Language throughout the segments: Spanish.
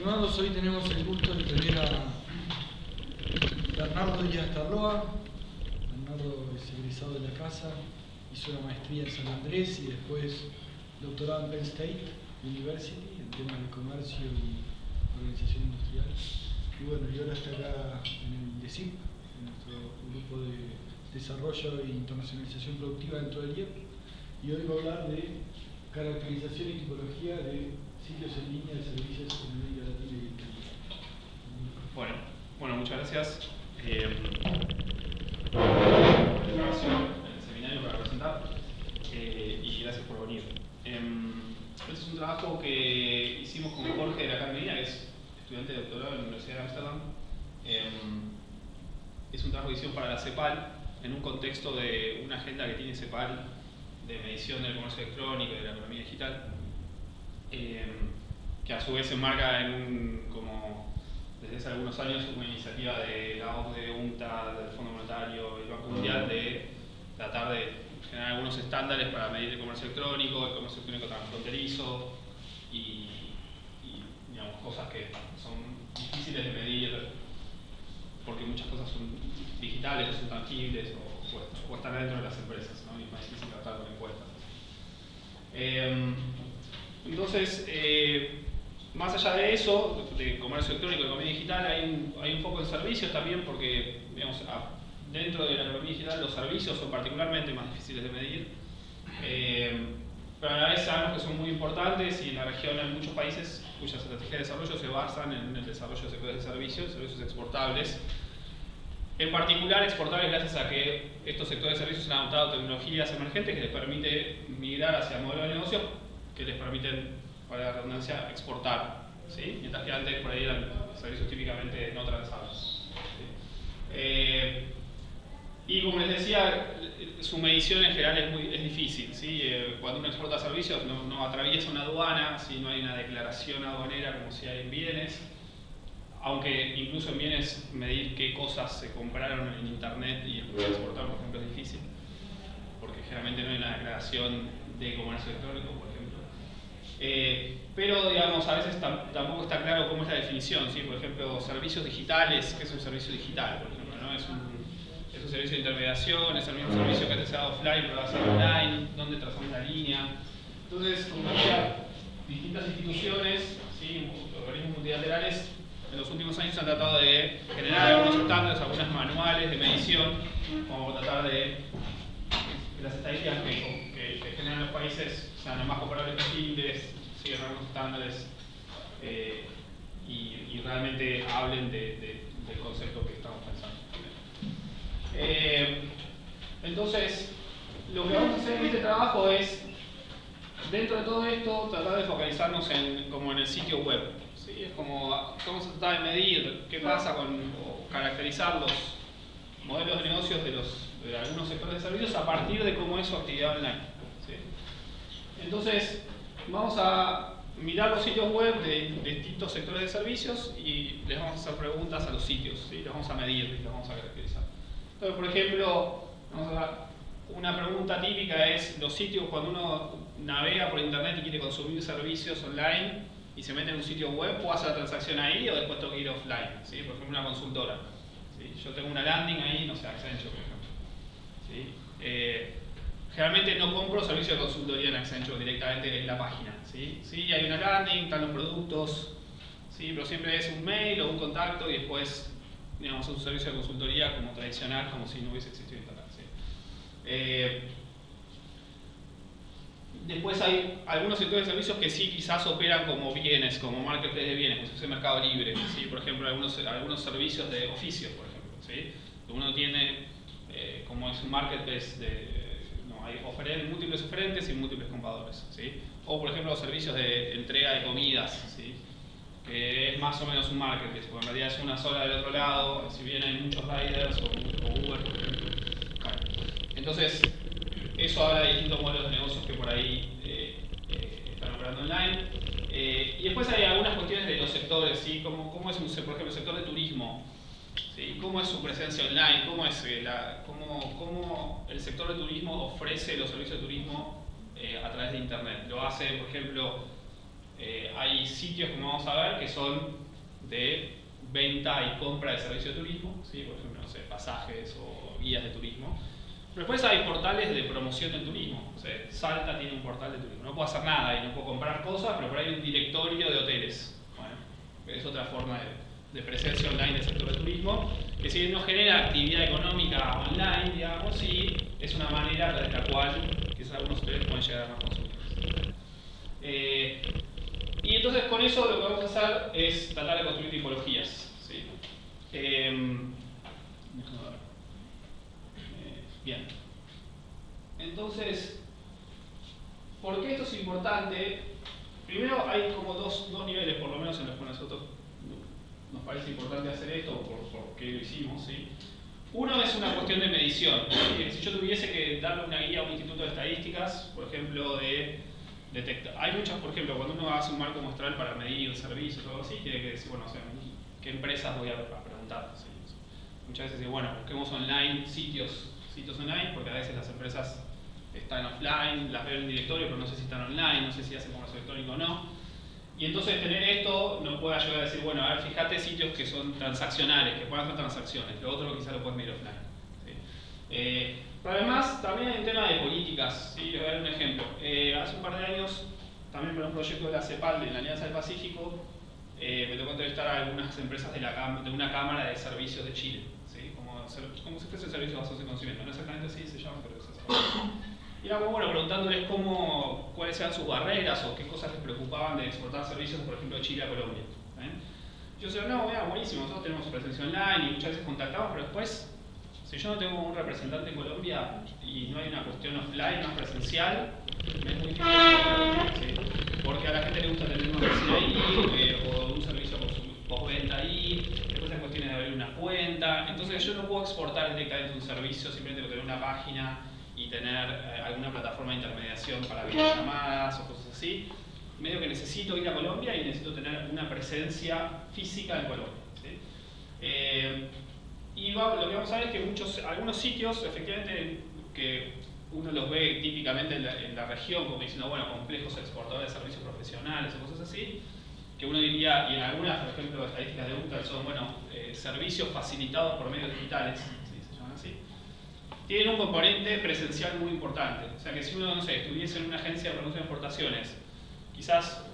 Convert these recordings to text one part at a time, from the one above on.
estimados, hoy tenemos el gusto de tener a Bernardo Díaz Tarloa. Bernardo es egresado de la casa, hizo una maestría en San Andrés y después doctorado en Penn State University en temas de comercio y organización industrial. Y bueno, y ahora está acá en el DECIP, en nuestro grupo de desarrollo e internacionalización productiva dentro del IEP. Y hoy va a hablar de caracterización y tipología de sitios en línea de servicios en América Latina y el Caribe. Bueno, muchas gracias por el seminario para presentar y gracias por venir. Este es un trabajo que hicimos con Jorge de la Carmenía, que es estudiante de doctorado en la Universidad de Ámsterdam. Es un trabajo que hicimos para la CEPAL en un contexto de una agenda que tiene CEPAL de medición del comercio electrónico y de la economía digital, que a su vez se enmarca en como desde hace algunos años una iniciativa de la OCDE, UNCTAD, del Fondo Monetario y el Banco Mundial de tratar de generar algunos estándares para medir el comercio electrónico transfronterizo y digamos, cosas que son difíciles de medir porque muchas cosas son digitales o son tangibles o están dentro de las empresas, ¿no? Y es más difícil tratar con encuestas. Entonces, más allá de eso, de comercio electrónico y economía digital, hay un foco en servicios también porque, digamos, dentro de la economía digital los servicios son particularmente más difíciles de medir, pero a la vez sabemos que son muy importantes y en la región hay muchos países cuyas estrategias de desarrollo se basan en el desarrollo de sectores de servicios exportables. En particular, exportables gracias a que estos sectores de servicios han adoptado tecnologías emergentes que les permite migrar hacia modelos de negocio que les permiten, para la redundancia, exportar, ¿sí? Mientras que antes por ahí eran servicios típicamente no transables, ¿sí? Y como les decía, su medición en general es difícil, ¿sí? Cuando uno exporta servicios no atraviesa una aduana, ¿sí? No hay una declaración aduanera como si hay en bienes. Aunque incluso en bienes medir qué cosas se compraron en internet y después exportar, por ejemplo, es difícil, porque generalmente no hay una declaración de comercio electrónico, por ejemplo. Pero, digamos, a veces tampoco está claro cómo es la definición, ¿sí? Por ejemplo, servicios digitales, ¿qué es un servicio digital? Por ejemplo, ¿no? Es un servicio de intermediación, es el mismo servicio que antes se da offline, pero va a ser online, ¿dónde trazamos la línea? Entonces, como decía, distintas instituciones, ¿sí? Organismos multilaterales, en los últimos años han tratado de generar algunos estándares, algunos manuales de medición, como tratar de que las estadísticas que generan los países sean lo más comparables posibles, sigan algunos estándares y realmente hablen del concepto que estamos pensando. Entonces, lo que vamos a hacer en este trabajo es, dentro de todo esto, tratar de focalizarnos como en el sitio web. ¿Sí? Es como vamos a tratar de medir qué pasa o caracterizar los modelos de negocios de algunos sectores de servicios a partir de cómo es su actividad online. ¿Sí? Entonces, vamos a mirar los sitios web de distintos sectores de servicios y les vamos a hacer preguntas a los sitios, ¿sí? Los vamos a medir y los vamos a caracterizar. Entonces, por ejemplo, una pregunta típica es los sitios cuando uno navega por internet y quiere consumir servicios online y se mete en un sitio web, ¿puedo hacer la transacción ahí o después tengo que ir offline? ¿Sí? Por ejemplo, una consultora. ¿Sí? Yo tengo una landing ahí, no sé, Accenture, por ejemplo. ¿Sí? Generalmente no compro servicio de consultoría en Accenture directamente en la página. ¿Sí? Sí, hay una landing, están los productos, ¿sí? Pero siempre es un mail o un contacto y después, digamos, un servicio de consultoría como tradicional, como si no hubiese existido internet. ¿Sí? Después hay algunos sectores de servicios que sí quizás operan como bienes, como marketplace de bienes, como si fuese mercado libre. ¿Sí? Por ejemplo, algunos servicios de oficios, por ejemplo. ¿Sí? Uno tiene, como es un marketplace hay múltiples oferentes y múltiples compradores. ¿Sí? O por ejemplo los servicios de entrega de comidas, ¿sí? Que es más o menos un marketplace, porque en realidad es una sola del otro lado, si bien hay muchos riders o Uber, por ejemplo. Bueno, entonces, eso habla de distintos modelos de negocios que por ahí están operando online. Y después hay algunas cuestiones de los sectores, ¿sí? ¿Cómo es, por ejemplo, el sector de turismo? ¿Sí? ¿Cómo es su presencia online? ¿Cómo el sector de turismo ofrece los servicios de turismo a través de internet? Lo hace, por ejemplo, hay sitios, como vamos a ver, que son de venta y compra de servicios de turismo, ¿sí? Por ejemplo, no sé, pasajes o guías de turismo. Pero después hay portales de promoción del turismo. O sea, Salta tiene un portal de turismo. No puedo hacer nada y no puedo comprar cosas, pero por ahí hay un directorio de hoteles. Bueno, es otra forma de presencia online del sector de turismo, que si bien no genera actividad económica online, digamos, sí es una manera a través de la cual quizás algunos hoteles pueden llegar a más consumidores. Y entonces con eso lo que vamos a hacer es tratar de construir tipologías. ¿Sí? Déjame ver. Bien. Entonces, ¿por qué esto es importante? Primero hay como dos niveles, por lo menos, en los que nosotros nos parece importante hacer esto, por qué lo hicimos. ¿Sí? Uno es una cuestión de medición. ¿Sí? Si yo tuviese que darle una guía a un instituto de estadísticas, por ejemplo, de detectar. Hay muchas, por ejemplo, cuando uno hace un marco muestral para medir servicios o algo así, tiene que decir, bueno, o sea, ¿qué empresas voy a preguntar? ¿Sí? Muchas veces digo, bueno, busquemos online sitios online, porque a veces las empresas están offline, las veo en el directorio, pero no sé si están online, no sé si hacen comercio electrónico o no. Y entonces tener esto nos puede ayudar a decir, bueno, a ver, fíjate sitios que son transaccionales, que puedan hacer transacciones, lo otro quizás lo puedes medir offline. ¿Sí? Pero además, también en tema de políticas, ¿sí? Les voy a dar un ejemplo. Hace un par de años, también por un proyecto de la CEPAL, de la Alianza del Pacífico, me tocó entrevistar a algunas empresas de una cámara de servicios de Chile, ¿sí? Como si fuese servicios basados en conocimiento, no exactamente así se llama, pero es así. Y era bueno preguntándoles cuáles eran sus barreras o qué cosas les preocupaban de exportar servicios, por ejemplo, de Chile a Colombia. Yo decía, no, mira, buenísimo, nosotros tenemos presencia online y muchas veces contactamos, pero después, si yo no tengo un representante en Colombia y no hay una cuestión offline más presencial, me es muy difícil, ¿sí? Porque a la gente le gusta tener una oficina ahí o un servicio postventa ahí, después hay cuestiones de abrir una cuenta, entonces yo no puedo exportar directamente un servicio, simplemente tener una página y tener alguna plataforma de intermediación para videollamadas o cosas así. Medio que necesito ir a Colombia y necesito tener una presencia física en Colombia. ¿Sí? Y lo que vamos a ver es que algunos sitios, efectivamente, que uno los ve típicamente en la región, como diciendo, bueno, complejos exportadores de servicios profesionales o cosas así, que uno diría, y en algunas, por ejemplo, estadísticas de UNCTAD son, bueno, servicios facilitados por medios digitales, ¿sí? Se llaman así, tienen un componente presencial muy importante. O sea que si uno, no sé, estuviese en una agencia de promoción de exportaciones, quizás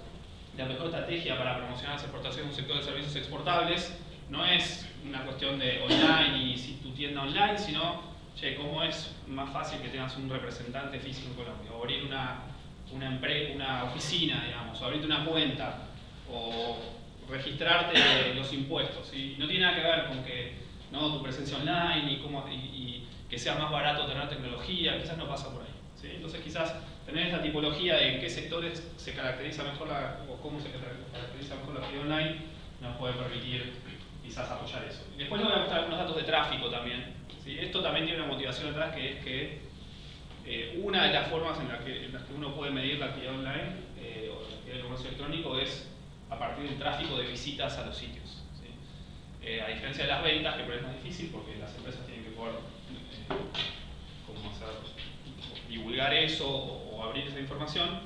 la mejor estrategia para promocionar las exportaciones en un sector de servicios exportables no es una cuestión de online y si tu tienda online, sino, che, ¿cómo es más fácil que tengas un representante físico en Colombia? O abrir una oficina, digamos, o abrirte una cuenta, o registrarte los impuestos. ¿Sí? No tiene nada que ver con que no, tu presencia online y que sea más barato tener tecnología, quizás no pasa por ahí. ¿Sí? Entonces quizás tener esta tipología de en qué sectores se caracteriza mejor o cómo se caracteriza mejor la actividad online nos puede permitir quizás apoyar eso. Y después les voy a mostrar algunos datos de tráfico también. ¿Sí? Esto también tiene una motivación atrás, que es que una de las formas en las que uno puede medir la actividad online o la actividad de comercio electrónico es a partir del tráfico de visitas a los sitios. ¿Sí? A diferencia de las ventas, que por ahí es más difícil porque las empresas tienen que poder divulgar eso o abrir esa información,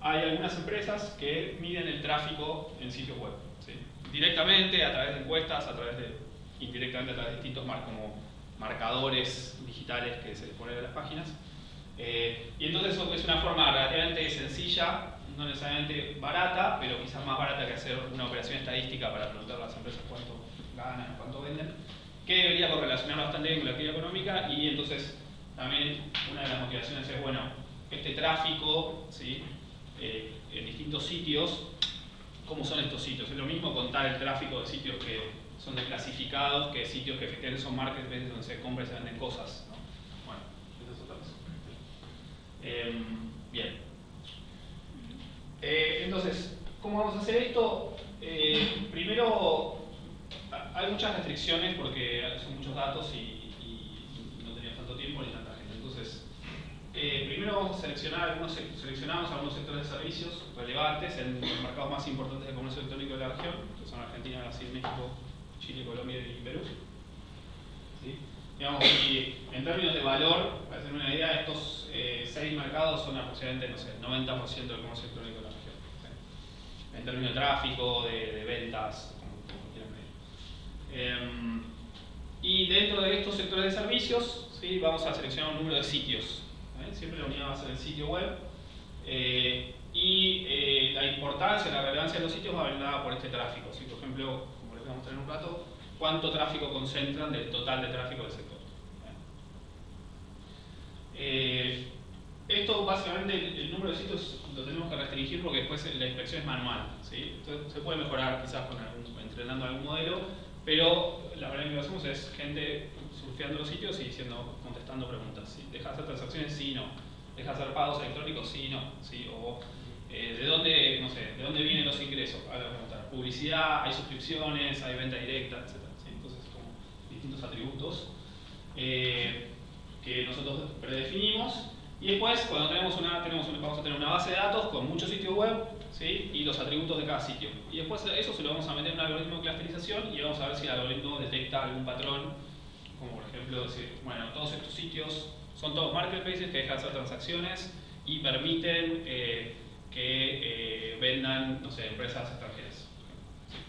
hay algunas empresas que miden el tráfico en sitios web. ¿Sí? Directamente, a través de encuestas, indirectamente a través de distintos como marcadores digitales que se les ponen a las páginas. Y entonces eso es una forma relativamente sencilla, no necesariamente barata, pero quizás más barata que hacer una operación estadística para preguntar a las empresas cuánto ganan o cuánto venden, que debería correlacionar bastante bien con la actividad económica. Y entonces también una de las motivaciones es, bueno, este tráfico, ¿sí? En distintos sitios, ¿cómo son estos sitios? Es lo mismo contar el tráfico de sitios que son desclasificados que sitios que efectivamente son marketplaces donde se compran y se venden cosas, ¿no? Bueno, esa es otra cosa. Bien. Entonces, ¿cómo vamos a hacer esto? Primero, hay muchas restricciones porque son muchos datos y no teníamos tanto tiempo ni tanta gente. Entonces, primero vamos a seleccionamos algunos sectores de servicios relevantes en los mercados más importantes de comercio electrónico de la región, que son Argentina, Brasil, México, Chile, Colombia y Perú. ¿Sí? Digamos, y en términos de valor, para hacer una idea, estos 6 mercados son aproximadamente, no sé, el 90% del comercio electrónico de la región. ¿Sí? en términos de tráfico, de ventas, como quieran medir. Y dentro de estos sectores de servicios, ¿sí? Vamos a seleccionar un número de sitios. Siempre la unidad va a ser el sitio web. La importancia, la relevancia de los sitios va a venir dada por este tráfico. ¿Sí? Por ejemplo, como les voy a mostrar en un rato, cuánto tráfico concentran del total de tráfico del sector. Esto básicamente el número de sitios lo tenemos que restringir porque después la inspección es manual, ¿sí? Entonces se puede mejorar quizás entrenando algún modelo, pero la verdad que lo que hacemos es gente surfeando los sitios y contestando preguntas. ¿Sí? ¿Deja de hacer transacciones? Sí, no. ¿Deja de hacer pagos electrónicos? Sí, no. ¿Sí? O ¿de dónde, no sé, de dónde vienen los ingresos? Ahora voy a preguntar. Publicidad, hay suscripciones, hay venta directa, etc. ¿Sí? Entonces, como distintos atributos que nosotros predefinimos. Y después, cuando vamos a tener una base de datos con muchos sitios web, ¿sí? Y los atributos de cada sitio. Y después de eso se lo vamos a meter en un algoritmo de clusterización y vamos a ver si el algoritmo detecta algún patrón, como por ejemplo decir, bueno, todos estos sitios son todos marketplaces que dejan de hacer transacciones y permiten que vendan, no sé, empresas extranjeras. ¿Sí?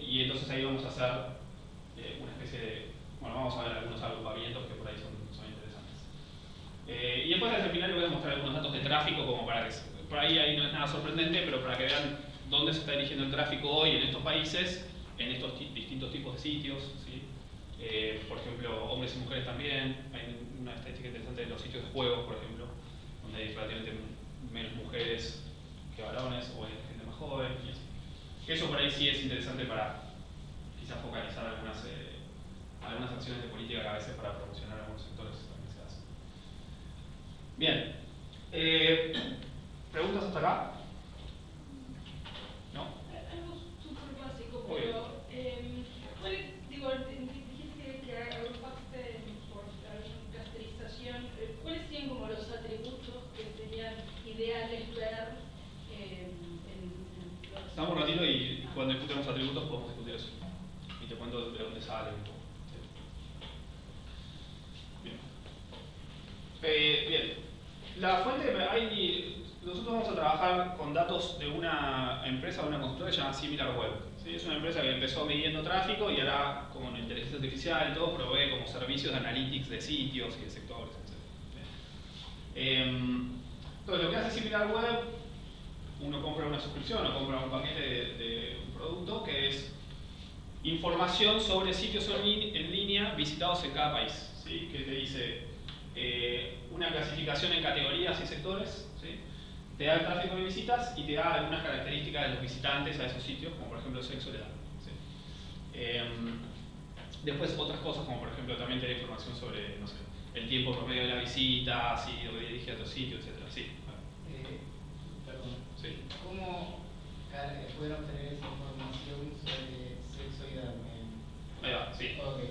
Y entonces ahí vamos a hacer una especie de, bueno, vamos a ver algunos agrupamientos que por ahí son interesantes. Y después al final les voy a mostrar algunos datos de tráfico como para que, por ahí no es nada sorprendente, pero para que vean dónde se está dirigiendo el tráfico hoy en estos países, en estos distintos tipos de sitios. ¿Sí? Por ejemplo, hombres y mujeres también. Hay una estadística interesante de los sitios de juegos, por ejemplo, donde hay relativamente menos mujeres que varones o hay gente más joven. Y así. Eso por ahí sí es interesante para quizás focalizar algunas acciones de política que a veces para promocionar algunos sectores también se hacen. Bien. ¿Preguntas hasta acá? ¿No? Algo súper básico, pero dijiste que agrupaste por clusterización. ¿Cuáles serían como los atributos que serían ideales ver en los... Damos un ratito y cuando discutamos atributos podemos discutir eso. Y te cuento de dónde sale un poco. Bien. Bien. La fuente, nosotros vamos a trabajar con datos de una empresa o una consultora que se llama SimilarWeb. ¿Sí? Es una empresa que empezó midiendo tráfico y ahora, como en inteligencia artificial y todo, provee como servicios de analytics de sitios y de sectores, etc. Entonces, lo que hace SimilarWeb, uno compra una suscripción o compra un paquete de un producto que es información sobre sitios en línea visitados en cada país. ¿Sí? Que te dice una clasificación en categorías y sectores, ¿sí? Te da el tráfico de visitas y te da algunas características de los visitantes a esos sitios, como por ejemplo sexo y edad. ¿Sí? Después otras cosas, como por ejemplo también te da información sobre, no sé, el tiempo promedio de la visita, si lo dirige a otro sitio, etc. Sí. Perdón. Sí. ¿Cómo pueden obtener esa información sobre sexo y edad? Ahí va, sí. Okay.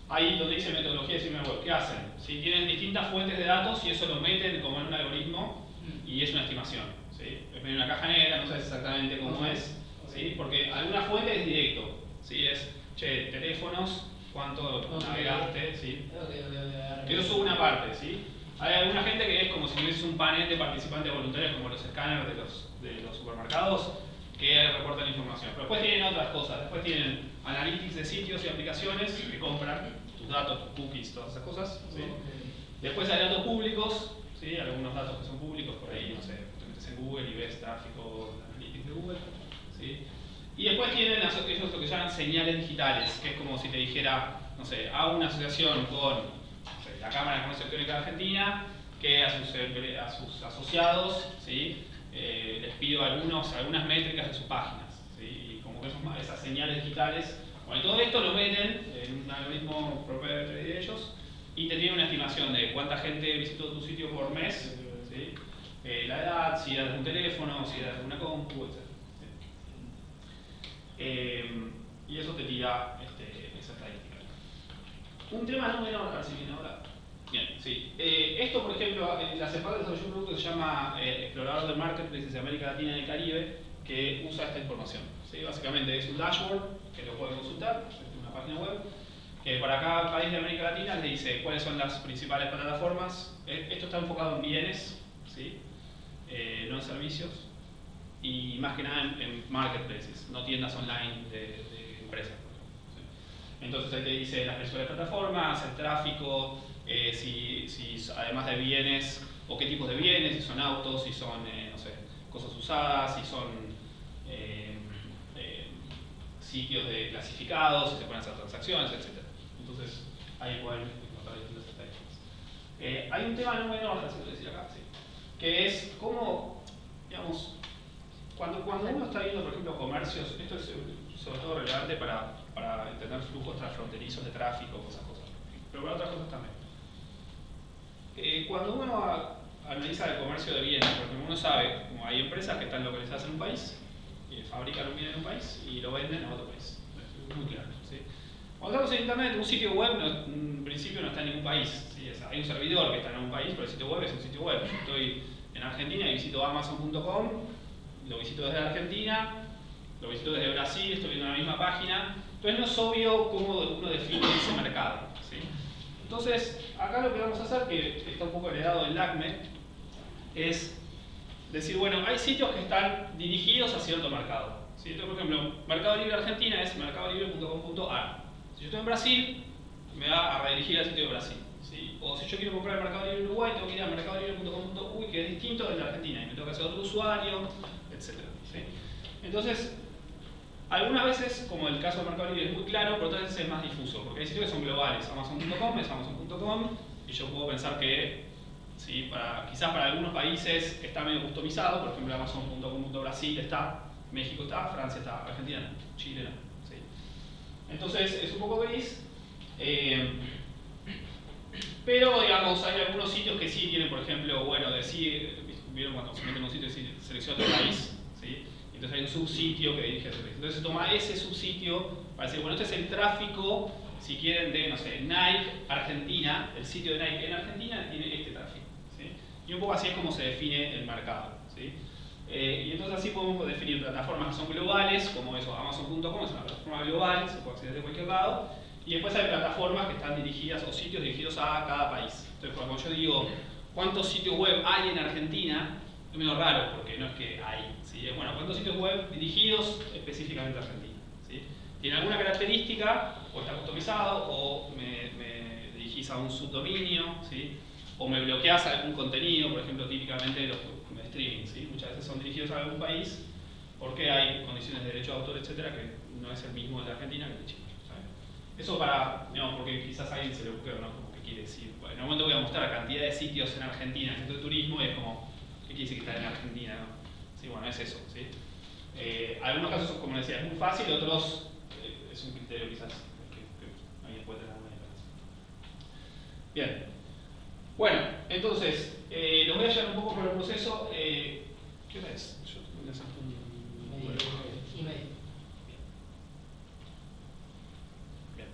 Ahí donde dice metodología de SimilarWeb, ¿qué hacen? Si tienen distintas fuentes de datos y eso lo meten como en un algoritmo y es una estimación. ¿Sí? Es medio una caja negra, no sabes exactamente cómo es, ¿sí? Porque alguna fuente es directo, ¿sí? Es, che, teléfonos, cuánto navegaste, ¿sí? Eso es una parte, ¿sí? Hay alguna gente que es como si tuviese un panel de participantes voluntarios como los escáneres de los supermercados que reportan información. Pero después tienen otras cosas, después tienen analytics de sitios y aplicaciones que compran tus datos, tus cookies, todas esas cosas. ¿Sí? Después hay datos públicos, ¿sí? Algunos datos que son públicos, por ahí, no sé, te metes en Google y ves tráfico, analytics de Google. ¿Sí? Y después tienen ellos lo que llaman señales digitales, que es como si te dijera, no sé, hago una asociación con la Cámara de Comercio Electrónica de Argentina, que a sus asociados, ¿sí? Les pido algunas métricas de sus páginas, ¿sí? Y como que esas señales digitales, bueno, todo esto lo meten en un algoritmo propietario de ellos y te tiene una estimación de cuánta gente visitó tu sitio por mes, ¿sí? La edad, si era de un teléfono, si era de una compu, etc. ¿Sí? Y eso te tira esa estadística. Un tema no menor, a ver si viene ahora. Bien, sí. Esto, por ejemplo, la CEPAL desarrolló un producto que se llama Explorador de Marketplaces de América Latina y el Caribe, que usa esta información. ¿Sí? Básicamente es un dashboard que lo pueden consultar, es una página web, que para cada país de América Latina le dice cuáles son las principales plataformas. Esto está enfocado en bienes, ¿sí? No en servicios. y más que nada en marketplaces, no tiendas online de empresas. ¿Sí? Entonces ahí te dice las principales plataformas, el tráfico, si además de bienes, o qué tipos de bienes, si son autos, si son no sé, cosas usadas, si son sitios de clasificados, si se pueden hacer transacciones, etc. Entonces ahí pueden encontrar distintas estadísticas. Hay un tema no menor, así lo decía acá, sí, que es cómo, digamos, cuando uno está viendo, por ejemplo, comercios, esto es sobre todo relevante para entender flujos transfronterizos de tráfico, esas cosas, pero para otras cosas también. Cuando uno analiza el comercio de bienes, porque uno sabe, como hay empresas que están localizadas en un país, y fabrican un bien en un país y lo venden a otro país. Es muy claro. ¿Sí? Cuando estamos en internet, un sitio web en principio no está en ningún país. ¿Sí? Hay un servidor que está en un país, pero el sitio web es un sitio web. Yo estoy en Argentina y visito Amazon.com, lo visito desde Argentina, lo visito desde Brasil, estoy viendo la misma página. Entonces no es obvio cómo uno define ese mercado. ¿Sí? Entonces, acá lo que vamos a hacer, que está un poco heredado del LACME, es decir, bueno, hay sitios que están dirigidos a cierto mercado. ¿Sí? Entonces, por ejemplo, Mercado Libre Argentina es mercadolibre.com.ar. Si yo estoy en Brasil, me va a redirigir al sitio de Brasil. ¿Sí? O si yo quiero comprar el Mercado Libre en Uruguay, tengo que ir a mercadolibre.com.uy, que es distinto del de Argentina, y me tengo que hacer otro usuario, etc. ¿Sí? Entonces, algunas veces, como el caso del Mercado Libre es muy claro, pero otras veces es más difuso, porque hay sitios que son globales. Amazon.com es Amazon.com, y yo puedo pensar que ¿sí? Quizás para algunos países está medio customizado, por ejemplo Amazon.com.brasil está, México está, Francia está, Argentina no, Chile no. ¿Sí? Entonces es un poco gris, pero digamos hay algunos sitios que sí tienen, por ejemplo, bueno, vieron cuando se meten en un sitio y selecciona otro país, ¿sí? Entonces hay un subsitio que dirige a ese país. Entonces se toma ese subsitio para decir, bueno, este es el tráfico, si quieren, de, no sé, Nike Argentina, el sitio de Nike en Argentina tiene este tráfico. ¿Sí? Y un poco así es como se define el mercado. ¿Sí? Y entonces así podemos definir plataformas que son globales, como eso, Amazon.com es una plataforma global, se puede acceder de cualquier lado, y después hay plataformas que están dirigidas, o sitios dirigidos a cada país. Entonces cuando yo digo, ¿cuántos sitios web hay en Argentina? Es medio raro, porque no es que hay. ¿Sí? Bueno, ¿cuántos sitios web dirigidos específicamente a Argentina? ¿Sí? ¿Tiene alguna característica? O está customizado, o me dirigís a un subdominio, ¿sí? O me bloqueás algún contenido, por ejemplo, típicamente los streaming, ¿sí? Muchas veces son dirigidos a algún país porque hay condiciones de derecho de autor, etcétera, que no es el mismo de Argentina que el de Chile. ¿Sabe? Eso para, digamos, porque quizás a alguien se le ocurre, ¿no? Como que quiere decir, bueno, en un momento voy a mostrar la cantidad de sitios en Argentina, en el centro de turismo, y es como, ¿qué quiere decir que está en Argentina? ¿No? Sí, bueno, es eso, ¿sí? Algunos casos, como decía, es muy fácil, otros es un criterio quizás que alguien puede tener alguna diferencia. Bien. Bueno, entonces, los voy a llevar un poco por el proceso. ¿Qué hora es? Yo voy a hacer un Email. Bien.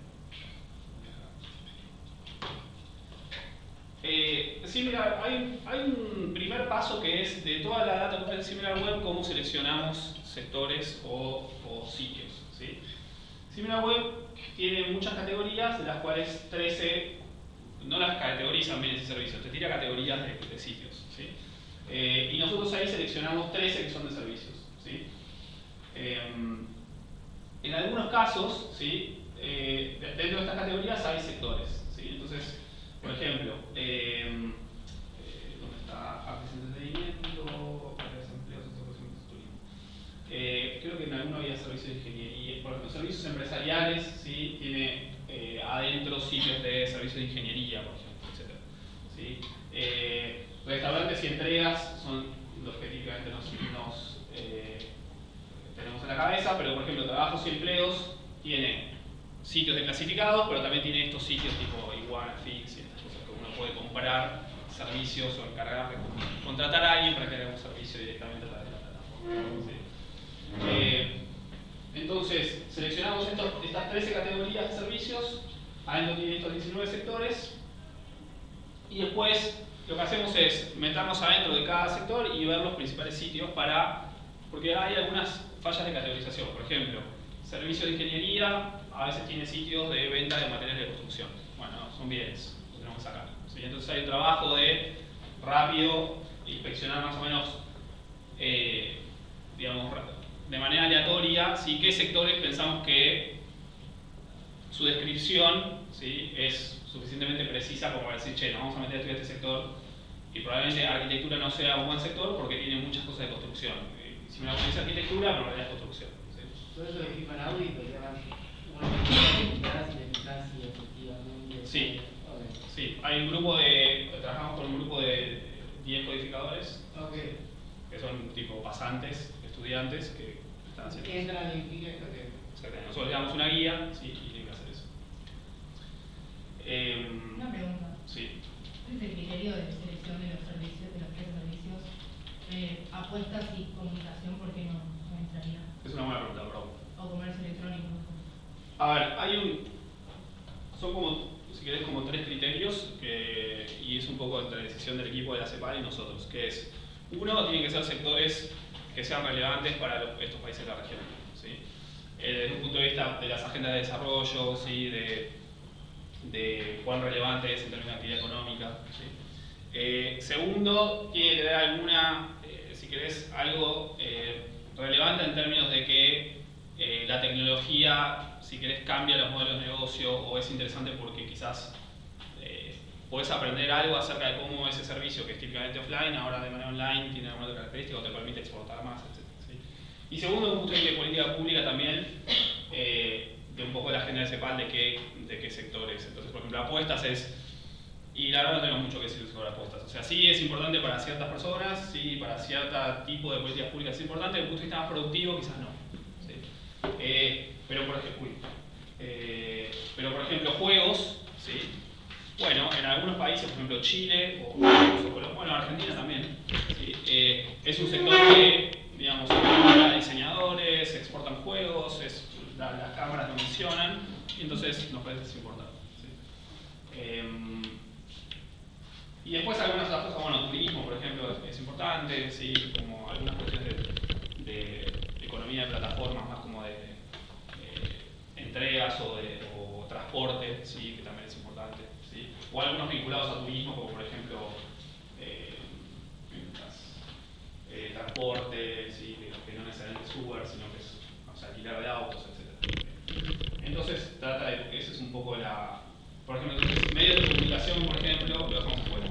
Sí, mira, hay un primer paso que es de toda la data que ofrece SimilarWeb, cómo seleccionamos sectores o sitios. ¿Sí? SimilarWeb tiene muchas categorías, de las cuales 13 no las categorizan bienes y servicios, te tira categorías de sitios. ¿Sí? Y nosotros ahí seleccionamos 13 que son de servicios. ¿Sí? En algunos casos, ¿sí? Dentro de estas categorías hay sectores. ¿Sí? Entonces, por ejemplo, ¿dónde está? Entretenimiento, empleos, turismo. Creo que en alguno había servicios de ingeniería. Por ejemplo, servicios empresariales, ¿sí? Tiene adentro sitios de servicios de ingeniería, por ejemplo, etc. ¿Sí? Restaurantes y entregas son los que típicamente tenemos en la cabeza, pero por ejemplo, trabajos y empleos tiene sitios de clasificados, pero también tiene estos sitios tipo Iguana, Fix y estas cosas que uno puede comprar servicios o encargar de contratar a alguien para que haga un servicio directamente a través de la plataforma. ¿Sí? Entonces, seleccionamos estas 13 categorías de servicios, adentro tiene estos 19 sectores, y después lo que hacemos es meternos adentro de cada sector y ver los principales sitios porque hay algunas fallas de categorización. Por ejemplo, servicio de ingeniería a veces tiene sitios de venta de materiales de construcción. Bueno, son bienes, lo tenemos que sacar. ¿Sí? Entonces hay un trabajo de rápido inspeccionar más o menos de manera aleatoria, ¿sí? qué sectores pensamos que su descripción, ¿sí? es suficientemente precisa como para decir, che, nos vamos a meter a estudiar este sector, y probablemente arquitectura no sea un buen sector porque tiene muchas cosas de construcción. Si me la pones arquitectura, pero en realidad es construcción. ¿Sí? Todo eso de FIFA en Audi, pero ya una medida si te fijas si efectivamente. Sí. Okay. Sí, trabajamos con un grupo de 10 codificadores, Okay. que son tipo pasantes, estudiantes, que están haciendo eso. Entran y fijan, okay. Exactamente. Nosotros le damos una guía, sí, y tienen que hacer eso. Una pregunta. Sí. ¿Cuál es el criterio de selección de los servicios, de los tres servicios? Apuestas y comunicación, ¿por qué no entraría? Es una buena pregunta, bro. O comercio electrónico. A ver, son como, si querés, como 3 criterios y es un poco entre la decisión del equipo de la CEPAL y nosotros, que es, uno, tienen que ser sectores que sean relevantes para estos países de la región, ¿sí? Desde un punto de vista de las agendas de desarrollo, ¿sí? de cuán relevante es en términos de actividad económica, ¿sí? Segundo, tiene que tener alguna, si querés, algo relevante en términos de que la tecnología, si querés, cambia los modelos de negocio o es interesante porque quizás podés aprender algo acerca de cómo ese servicio, que es típicamente offline, ahora de manera online tiene alguna otra característica o te permite exportar más, etc. ¿Sí? Y segundo, un punto de política pública también, de un poco la agenda de CEPAL de qué sectores. Entonces, por ejemplo, apuestas y la verdad no tengo mucho que decir sobre apuestas. O sea, sí es importante para ciertas personas, sí para cierto tipo de políticas públicas es importante, desde el punto de vista más productivo quizás no. ¿Sí? Pero por ejemplo, juegos, ¿sí? Bueno, en algunos países, por ejemplo Chile, o bueno, Argentina también, ¿sí? Es un sector que, digamos, para diseñadores, exportan juegos, las cámaras lo mencionan, y entonces nos parece que es importante. ¿Sí? Y después algunas otras cosas, bueno, turismo, por ejemplo, es importante, ¿sí? Como algunas cuestiones de economía de plataformas, más como de entregas o transporte, ¿sí? Que también es importante. ¿Sí? O algunos vinculados a turismo, como por ejemplo transporte, ¿sí? que no necesariamente es Uber, sino que es alquiler de autos, etc. Entonces, esa es un poco por ejemplo, medios de comunicación, por ejemplo, lo dejamos fuera.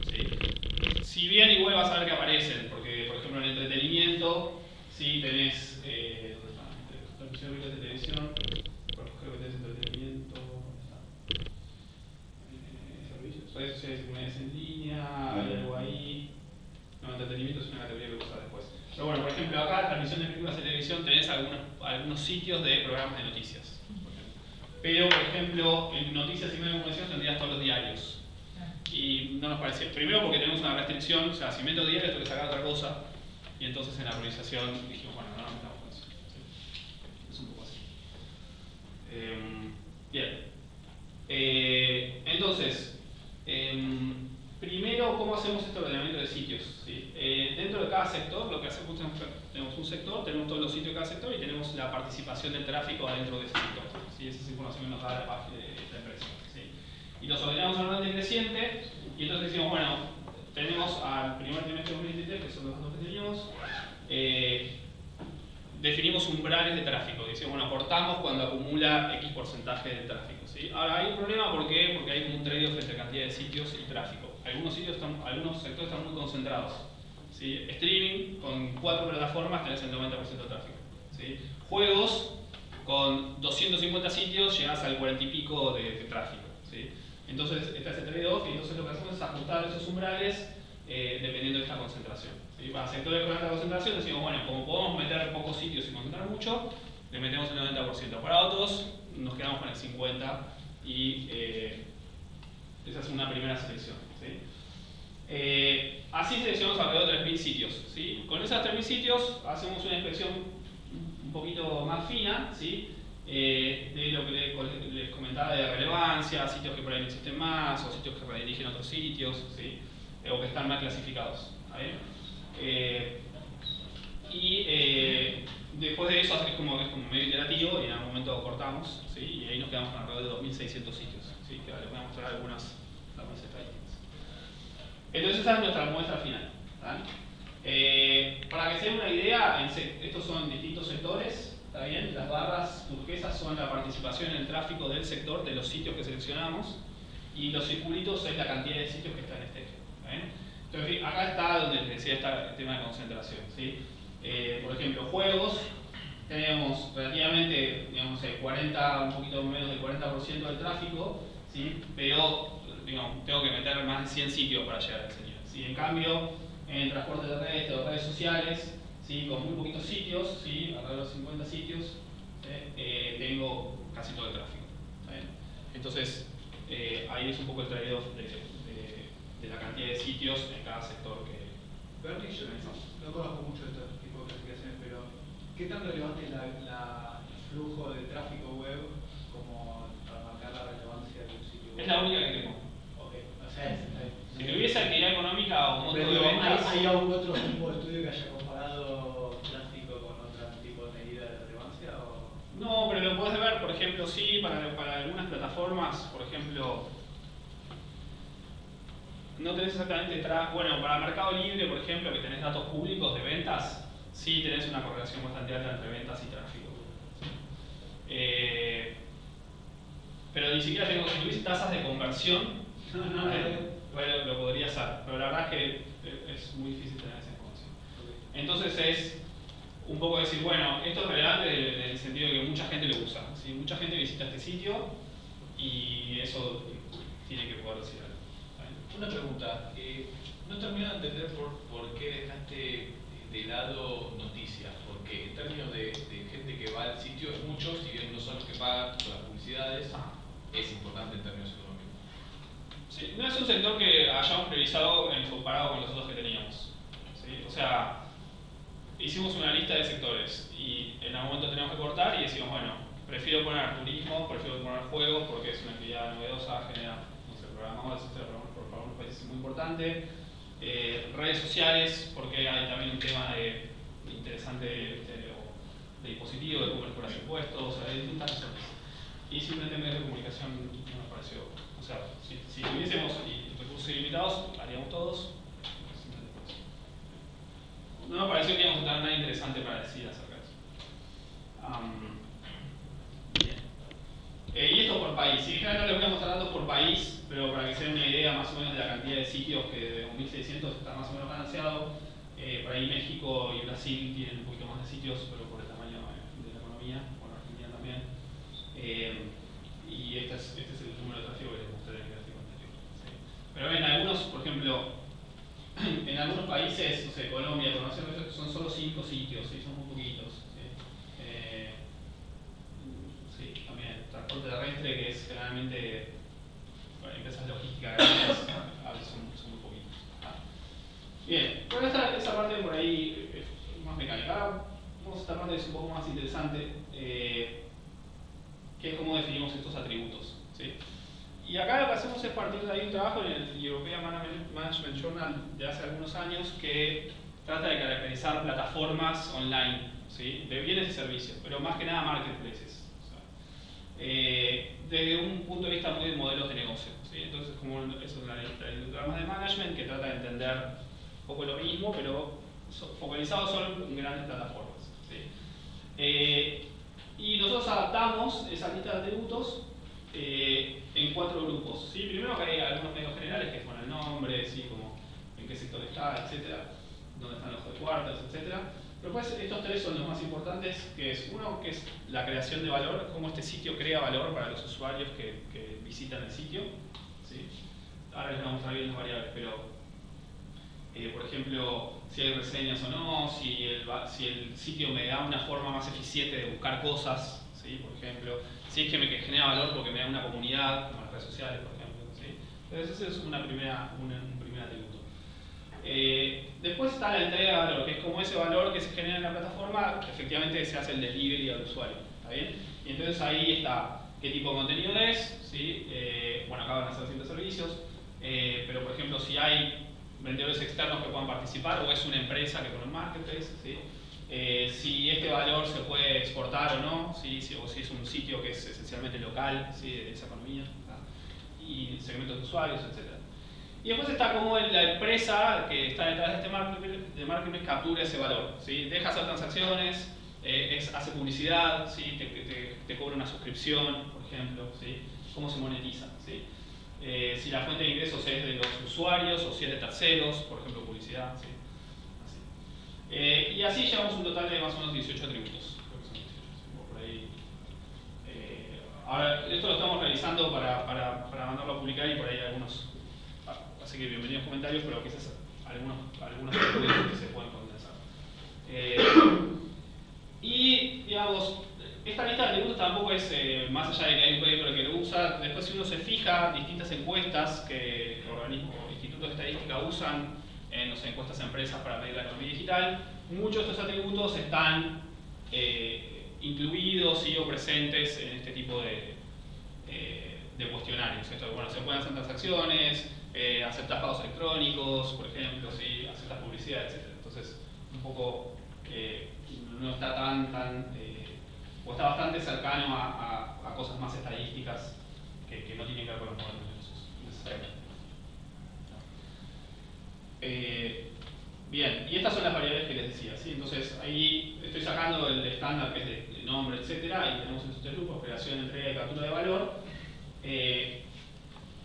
¿Sí? Si bien igual vas a ver que aparecen, porque por ejemplo en el entretenimiento, ¿sí? Tenés transmisión de televisión, creo que tenés entretenimiento, redes sociales y comunidades en línea, hay algo ahí. No, entretenimiento es una categoría que voy a usar después. Pero bueno, por ejemplo, acá transmisión de películas de televisión tenés algunos sitios de programas de noticias. Pero, por ejemplo, en noticias y medios de comunicación tendrías todos los diarios. Y no nos parecía. Primero porque tenemos una restricción, o sea, si meto diarios tengo que sacar otra cosa. Y entonces en la priorización dijimos, bueno, no nos metamos con eso. ¿Sí? Es un poco así. Bien. Entonces, primero, ¿cómo hacemos este ordenamiento de sitios? ¿Sí? Dentro de cada sector, lo que hacemos es tenemos un sector, tenemos todos los sitios de cada sector y tenemos la participación del tráfico adentro de ese sector. ¿Sí? Esa es información que nos da la página de la empresa. ¿Sí? Y los ordenamos en orden decreciente y entonces decimos, bueno, tenemos al primer trimestre de 2023, que son los datos que teníamos, definimos umbrales de tráfico. Decimos, bueno, cortamos cuando acumula X porcentaje de tráfico. ¿Sí? Ahora, hay un problema, ¿por qué? Porque hay como un trade-off entre cantidad de sitios y tráfico. Algunos sectores están muy concentrados. ¿Sí? Streaming, con 4 plataformas tenés el 90% de tráfico. ¿Sí? Juegos, con 250 sitios llegas al 40 y pico de tráfico. ¿Sí? Entonces está ese trade-off y entonces lo que hacemos es ajustar esos umbrales dependiendo de esta concentración. ¿Sí? Para sectores con alta concentración decimos, bueno, como podemos meter pocos sitios y concentrar mucho, le metemos el 90%. Para otros nos quedamos con el 50% y esa es una primera selección. ¿Sí? Así seleccionamos alrededor de 3.000 sitios. ¿Sí? Con esos 3.000 sitios hacemos una inspección un poquito más fina, ¿sí? De lo que les comentaba de relevancia, sitios que por ahí no existen más, o sitios que redirigen a otros sitios, ¿sí? O que están mal clasificados. Después de eso es como medio iterativo y en algún momento cortamos, ¿sí? Y ahí nos quedamos con alrededor de 2.600 sitios, ¿sí? Que les voy a mostrar algunas estadísticas. Entonces esa es nuestra muestra final. ¿Vale? Para que se den una idea, estos son distintos bien? Las barras turquesas son la participación en el tráfico del sector de los sitios que seleccionamos y los circulitos es la cantidad de sitios que está en este eje. ¿Está bien? Entonces, acá está donde les decía está el tema de concentración. ¿Sí? Por ejemplo, juegos, tenemos relativamente, digamos, 40, un poquito menos del 40% del tráfico, ¿sí? Pero digamos, tengo que meter más de 100 sitios para llegar a ese nivel. ¿Sí? En cambio, en transporte terrestre o redes sociales, ¿sí? Con muy poquitos sitios, ¿sí? Alrededor de 50 sitios, tengo casi todo el tráfico. ¿Está bien? Entonces, ahí es un poco el trade-off de la cantidad de sitios en cada sector que Bernie, yo no conozco mucho de este tipo de clasificaciones, pero ¿qué tan relevante es el flujo de tráfico web como para marcar la relevancia de un sitio web? es la única que tengo. Ok, o sea, Si tuviese actividad económica o monto de pero ventas, ¿hay algún otro tipo de estudio que haya comparado tráfico con otro tipo de medida de relevancia? O... no, pero lo podés ver, por ejemplo, sí, para algunas plataformas, por ejemplo, no tenés exactamente, bueno, para Mercado Libre, por ejemplo, que tenés datos públicos de ventas, sí tenés una correlación bastante alta entre ventas y tráfico. Pero ni siquiera tengo, si tuviese tasas de conversión, bueno, lo podría hacer, pero la verdad es que es muy difícil tener esa información. Entonces es un poco decir, bueno, esto es relevante en el sentido de que mucha gente lo usa. ¿Sí? Mucha gente visita este sitio y eso tiene que poder decir algo. Una pregunta, no termino de entender por qué dejaste de lado noticias, porque en términos de gente que va al sitio es mucho, si bien no son los que pagan por las publicidades, es importante en términos económicos. Sí, no es un sector que hayamos priorizado en comparado con los otros que teníamos. ¿Sí? O sea, hicimos una lista de sectores y en algún momento teníamos que cortar y decimos, bueno, prefiero poner turismo, prefiero poner juegos porque es una actividad novedosa, genera, no sé, programadores, etcétera, para algunos países es muy importante. Redes sociales, porque hay también un tema interesante de dispositivo, de cómo cobrar impuestos, o sea, hay distintas razones. Y simplemente medios de comunicación no me pareció, o sea, si tuviésemos recursos ilimitados, haríamos todos. No me pareció que íbamos a tener nada interesante para decir acerca de eso. Bien. Y esto por país. Si no lo voy mostrando por país, pero para que se den una idea más o menos de la cantidad de sitios que de 1.600 está más o menos balanceado. Por ahí México y Brasil tienen un poquito más de sitios, pero por el tamaño de la economía, bueno, Argentina también. Y este es el número de tráfico que les mostré en el gráfico anterior. ¿Sí? Pero ven, algunos, por ejemplo, en algunos países, no sé, Colombia, son solo 5 sitios, ¿sí? Son muy poquitos. ¿Sí? Sí, también transporte terrestre, que es generalmente empresas logísticas grandes, a veces son muy poquitos. Bien, bueno, esa parte por ahí es más mecánica. Ahora vamos a esta parte que es un poco más interesante, que es cómo definimos estos atributos. ¿Sí? Y acá lo que hacemos es partir de ahí un trabajo en el European Management Journal de hace algunos años que trata de caracterizar plataformas online, ¿sí? De bienes y servicios, pero más que nada marketplaces. O sea, desde un punto de vista muy de modelos de negocio. ¿Sí? Entonces, como eso es el programa de management que trata de entender un poco lo mismo, pero focalizado solo en grandes plataformas. ¿Sí? Y nosotros adaptamos esa lista de atributos en 4 grupos. ¿Sí? Primero que hay algunos medios generales, que es bueno, el nombre, ¿sí? Como en qué sector está, etcétera, dónde están los headquarters, etcétera. Pero pues estos 3 son los más importantes, que es uno, que es la creación de valor, cómo este sitio crea valor para los usuarios que visitan el sitio. ¿Sí? Ahora les voy a mostrar bien las variables, pero por ejemplo, si hay reseñas o no, si el sitio me da una forma más eficiente de buscar cosas, ¿sí? Por ejemplo, si es que me genera valor porque me da una comunidad, como las redes sociales, por ejemplo. ¿Sí? Entonces ese es un primer atributo. Después está la entrega de valor, que es como ese valor que se genera en la plataforma, que efectivamente se hace el delivery al usuario. ¿Está bien? Y entonces ahí está qué tipo de contenido es, ¿sí? Bueno, acá van a ser distintos servicios, pero por ejemplo, si hay vendedores externos que puedan participar o es una empresa que pone un marketplace, ¿sí? Si este valor se puede exportar o no, ¿sí? O si es un sitio que es esencialmente local, ¿sí? De esa economía, ¿sí? Y segmentos de usuarios, etc. Y después está como la empresa que está detrás de este marketplace captura ese valor, ¿sí? Deja hacer transacciones, es hace publicidad, ¿sí? te cobra una suscripción, por ejemplo, ¿sí? Cómo se monetiza, ¿sí? Si la fuente de ingresos es de los usuarios o si es de terceros, por ejemplo, publicidad, ¿sí? Así. Y así llevamos un total de más o menos 18 atributos. Creo que son 18, por ahí. Ahora, esto lo estamos realizando para mandarlo a publicar y por ahí algunos. Así que bienvenidos comentarios, pero quizás algunos atributos que se pueden condensar. Y, digamos, esta lista de atributos tampoco es, más allá de que hay un paper que lo usa, después si uno se fija, distintas encuestas que organismos o institutos de estadística usan, no sé, encuestas a empresas para medir la economía digital, muchos de estos atributos están incluidos o presentes en este tipo de cuestionarios. Esto, bueno, se pueden hacer transacciones, aceptar pagos electrónicos, por ejemplo, ¿sí? Aceptar publicidad, etc. Entonces, un poco no está o está bastante cercano a cosas más estadísticas que no tienen que ver con los modelos de negocios, necesariamente. Bien, y estas son las variables que les decía, ¿sí? Entonces ahí estoy sacando el estándar que es de nombre, etcétera, y tenemos estos tres grupos: creación, entrega y captura de valor.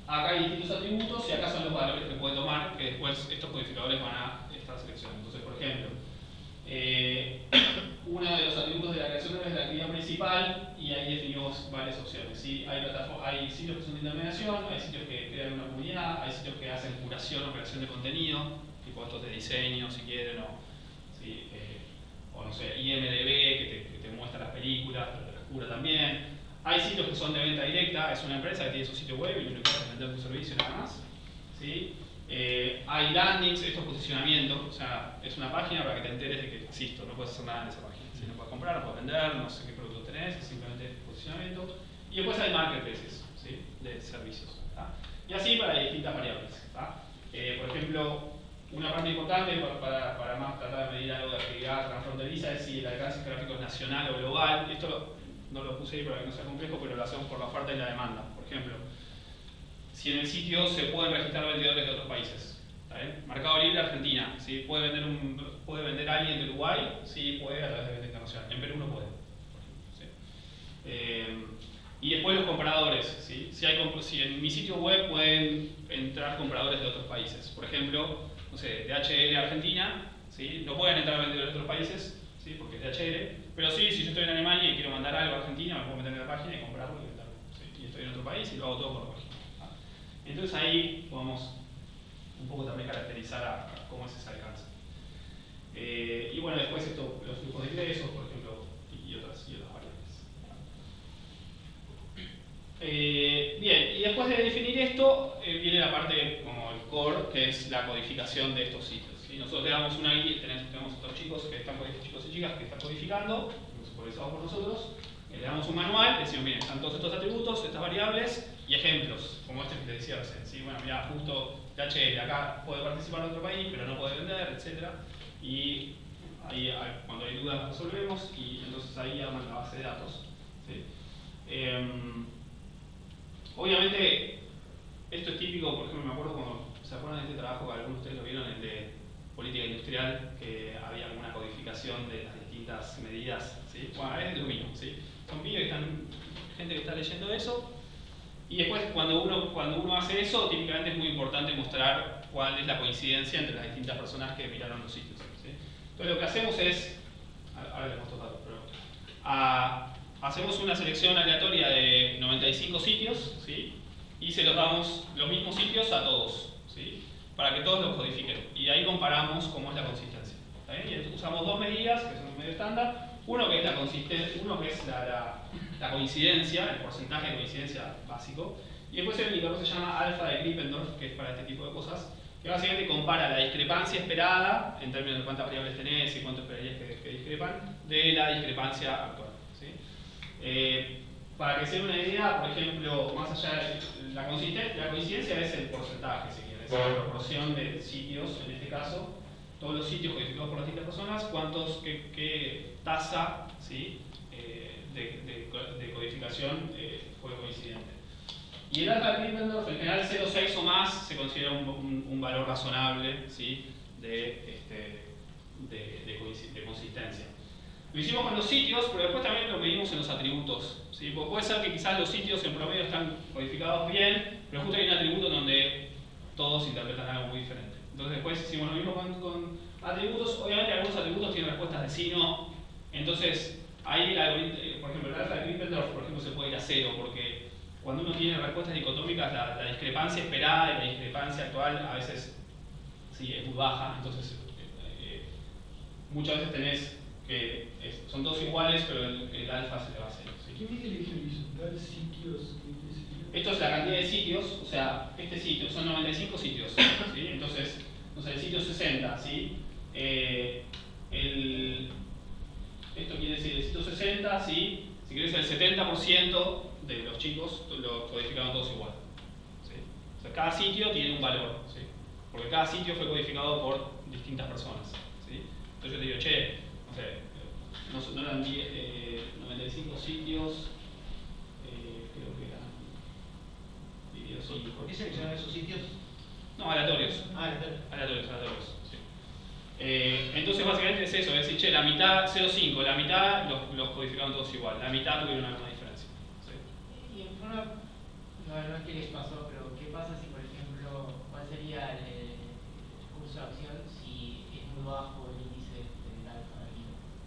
Acá hay distintos atributos y acá son los valores que puede tomar, que después estos codificadores van a estar seleccionando. Entonces, por ejemplo, uno de los atributos de la creación es la actividad principal y ahí definimos varias opciones, ¿sí? Hay sitios que son de intermediación, hay sitios que crean una comunidad, hay sitios que hacen curación o creación de contenido, tipo estos de diseño si quieren, ¿sí? O no sé, IMDb que te muestra las películas, pero te las cura también. Hay sitios que son de venta directa, es una empresa que tiene su sitio web y lo único que hace es vender tu servicio nada más, ¿sí? Hay landings, esto es posicionamiento, o sea, es una página para que te enteres de que existo, no puedes hacer nada en esa página. ¿Sí? No puedes comprar, no puedes vender, no sé qué producto tenés, es simplemente posicionamiento. Y después hay marketplaces, ¿sí? De servicios. ¿tá? Y así para distintas variables. ¿tá? Por ejemplo, una parte importante para más tratar de medir algo de actividad transfronteriza es si el alcance geográfico es nacional o global. Esto no lo puse ahí para que no sea complejo, pero lo hacemos por la oferta y la demanda. Por ejemplo, si en el sitio se pueden registrar vendedores de otros países. ¿Está bien? Mercado Libre Argentina, ¿sí? ¿Puede vender a alguien de Uruguay? Sí, puede a través de venta internacional. En Perú no puede. ¿Sí? Y después los compradores. ¿Sí? Si en mi sitio web pueden entrar compradores de otros países. Por ejemplo, no sé, DHL Argentina, ¿sí? No pueden entrar vendedores de otros países, ¿sí? Porque es DHL. Pero sí, si yo estoy en Alemania y quiero mandar algo a Argentina, me puedo meter en la página y comprarlo y venderlo. ¿Sí? Y estoy en otro país y lo hago todo por la página. Entonces ahí podemos un poco también caracterizar a cómo es ese alcance. Y bueno, después los flujos de ingresos, por ejemplo, y otras variables. Bien, y después de definir esto, viene la parte como el core, que es la codificación de estos sitios. ¿sí? Nosotros le damos una guía, tenemos estos chicos y chicas que están codificando, supervisados por nosotros. Le damos un manual, decimos, miren, están todos estos atributos, estas variables y ejemplos, como este que te decía recién. ¿sí? Bueno, mira, justo DHL acá puede participar en otro país, pero no puede vender, etc. Y ahí, cuando hay dudas, las resolvemos y entonces ahí arman la base de datos. ¿sí? Obviamente, esto es típico, por ejemplo, me acuerdo cuando se acuerdan de este trabajo, que algunos de ustedes lo vieron, el de política industrial, que había alguna codificación de las distintas medidas. ¿sí? Bueno, es lo mismo. ¿sí? Son pibes gente que está leyendo eso. Y después, cuando uno hace eso, típicamente es muy importante mostrar cuál es la coincidencia entre las distintas personas que miraron los sitios. ¿sí? Entonces, lo que hacemos es. Ahora les muestro datos, pero. Hacemos una selección aleatoria de 95 sitios, ¿sí? Y se los damos los mismos sitios a todos, ¿sí? Para que todos los codifiquen. Y ahí comparamos cómo es la consistencia. Y usamos dos medidas, que son medio estándar. Uno que es la consistencia, la coincidencia, el porcentaje de coincidencia básico. Y después hay un indicador que se llama alfa de Krippendorff, que es para este tipo de cosas, que básicamente compara la discrepancia esperada, en términos de cuántas variables tenés y cuánto esperarías que discrepan, de la discrepancia actual. ¿sí? Para que se den una idea, por ejemplo, más allá de la coincidencia es el porcentaje, si quieres, es la proporción de sitios, en este caso, todos los sitios codificados por las distintas personas, qué tasa ¿sí? de codificación fue coincidente. Y el alfa de Krippendorff, en general 0,6 o más, se considera un valor razonable ¿sí? de consistencia. Lo hicimos con los sitios, pero después también lo medimos en los atributos. ¿Sí? Puede ser que quizás los sitios en promedio están codificados bien, pero justo hay un atributo donde todos interpretan algo muy diferente. Entonces después hicimos lo mismo con atributos. Obviamente algunos atributos tienen respuestas de sí, no. Entonces ahí, por ejemplo, el alfa de Krippendorf, por ejemplo, se puede ir a 0, porque cuando uno tiene respuestas dicotómicas, la discrepancia esperada y la discrepancia actual a veces sí, es muy baja. Entonces muchas veces tenés que son todos iguales, pero el alfa se le va a 0. ¿Sí? ¿Qué me elige dar sitios? Esto es la cantidad de sitios, o sea, este sitio son 95 sitios, ¿sí? Entonces, no sé, el sitio 60, ¿sí? Esto quiere decir el sitio 60, ¿sí? Si querés el 70% de los chicos lo codificaron todos igual, ¿sí? O sea, cada sitio tiene un valor, ¿sí? Porque cada sitio fue codificado por distintas personas, ¿sí? Entonces yo te digo, che, no eran 95 sitios, creo que eran divididos 5. ¿Por qué seleccionan esos sitios? No, aleatorios. Aleatorios, sí. Entonces básicamente es eso, es decir, che, la mitad, 0,5, la mitad los codificaron todos igual, la mitad tuvieron alguna diferencia. ¿Sí? Y en forma, no es que les pasó, pero ¿qué pasa si, por ejemplo, cuál sería el curso de acción si es muy bajo el índice del alfa?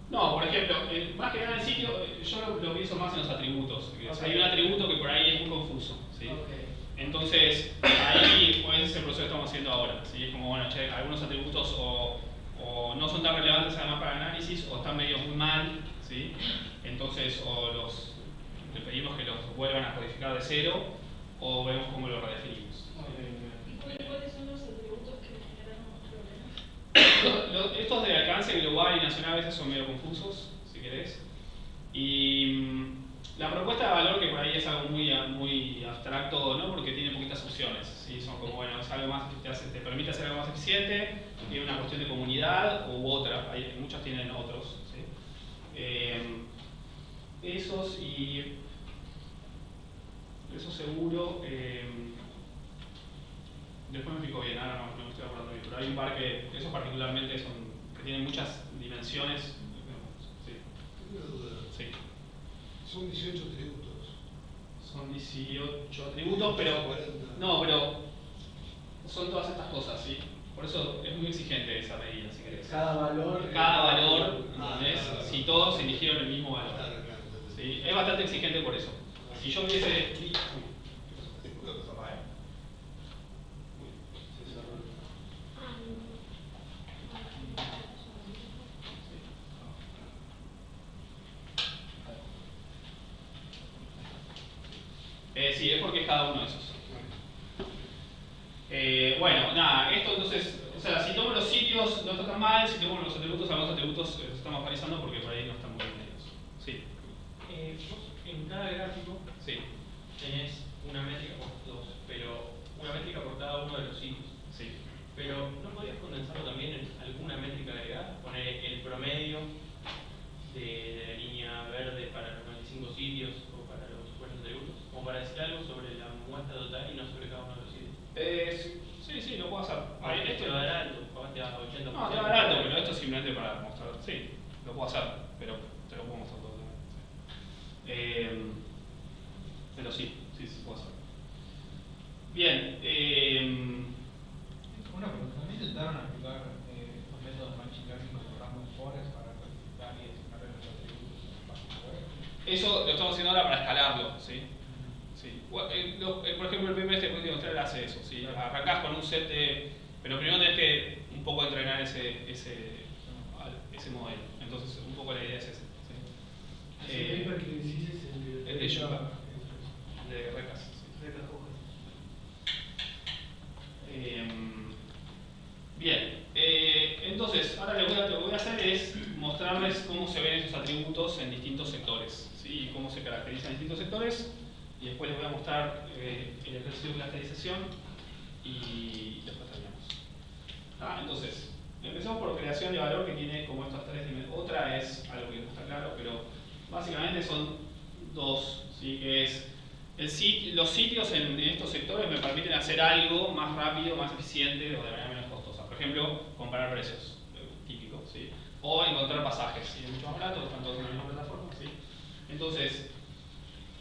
No, por ejemplo, más que nada en el sitio, yo lo pienso más en los atributos. Okay. Hay un atributo que por ahí es muy confuso, ¿sí? Okay. Entonces, ahí pues, es el proceso que estamos haciendo ahora, ¿sí? Es como, bueno, che, algunos atributos o no son tan relevantes además para el análisis, o están medio muy mal, ¿sí? Entonces, le pedimos que los vuelvan a codificar de 0, o vemos cómo lo redefinimos. ¿Y cuáles son los atributos que generan problemas? Estos de alcance global y nacional a veces son medio confusos, si querés. Y la propuesta de valor, que por ahí es algo muy abstracto, ¿no? Porque tiene poquitas opciones, ¿sí? Son como, bueno, es algo más, te permite hacer algo más eficiente, tiene una cuestión de comunidad u otra, muchas tienen otros, ¿sí? Esos y eso seguro. Después me fijo bien, ahora no me estoy acordando bien, pero hay un par que esos particularmente que tienen muchas dimensiones. Sí. Tengo una duda. Sí. Son 18 atributos. Son 18 atributos, pero 40. no, pero son todas estas cosas, ¿sí? Por eso es muy exigente esa medida, si querés. Cada valor. ¿entendés? Si todos eligieron el mismo valor. Claro. ¿Sí? Es bastante exigente por eso. Si yo hubiese... sí, es porque es cada uno de esos. Bueno, nada, esto entonces, o sea, si tomo los sitios no está tan mal, si tomo los atributos, algunos atributos los estamos actualizando porque por ahí no están muy bien medidos. Sí. Vos en cada gráfico Sí. tenés una métrica pero una métrica por cada uno de los sitios. Sí. Pero ¿no podrías condensarlo también en alguna métrica agregada? Poner el promedio de la línea verde para los 95 sitios o para los supuestos atributos, como para decir algo sobre la muestra total y no sobre cada uno de los sitios. Sí, lo puedo hacer. Esto te va a dar alto, capaz te va a 80%. No, te va a dar alto, pero esto es simplemente para mostrar. Sí, lo puedo hacer, pero te lo puedo mostrar todo también. Sí. Pero sí, puedo hacer. Bien. Una pregunta, ¿también intentaron aplicar los métodos de machine learning como random forest para clasificar y designar los atributos en páginas web? Eso lo estamos haciendo ahora para escalarlo, ¿sí? Sí. Por ejemplo, el PMS después de mostrar hace eso, ¿sí? Arrancás con un set de... Pero primero tenés que un poco entrenar ese modelo. Entonces, un poco la idea es esa. ¿Sí? El paper que decís es el de Java. De Recas. Sí. Bien, entonces ahora lo que voy a hacer es mostrarles cómo se ven esos atributos en distintos sectores, ¿sí? Y cómo se caracterizan en distintos sectores, y después les voy a mostrar el ejercicio de clusterización y después terminamos. Entonces, empezamos por creación de valor, que tiene como estas tres dimensiones. Otra es algo que no está claro, pero básicamente son dos, ¿sí? Que es los sitios en estos sectores me permiten hacer algo más rápido, más eficiente o de manera menos costosa. Por ejemplo, comparar precios, típico, ¿sí? o encontrar pasajes, ¿sí? Es mucho más barato, están todos en la misma plataforma, ¿sí? Entonces,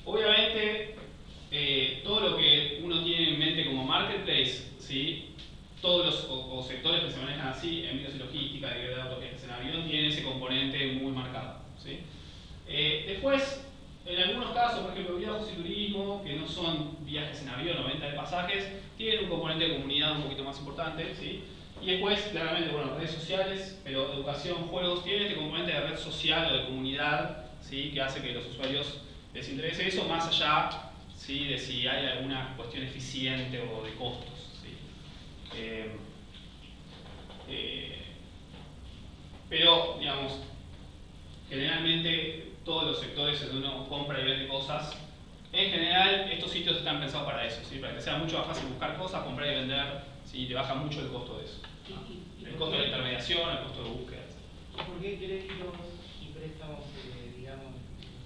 obviamente, todo lo que uno tiene en mente como marketplace, ¿sí? Todos los o sectores que se manejan así, envíos y logística, de datos, viajes en avión, tienen ese componente muy marcado, ¿sí? Después, en algunos casos, por ejemplo, viajes y turismo, que no son viajes en avión o venta de pasajes, tienen un componente de comunidad un poquito más importante, ¿sí? Y después, claramente, bueno, redes sociales, pero educación, juegos, tienen este componente de red social o de comunidad, ¿sí? Que hace que los usuarios les interese eso, más allá, ¿sí? De si hay alguna cuestión eficiente o de costos, ¿sí? Pero, digamos, generalmente todos los sectores donde uno compra y vende cosas, en general estos sitios están pensados para eso, ¿sí? Para que sea mucho más fácil buscar cosas, comprar y vender, ¿sí? Te baja mucho el costo de eso. El costo de la intermediación, el costo de búsqueda, etc. ¿Por qué créditos y préstamos, digamos,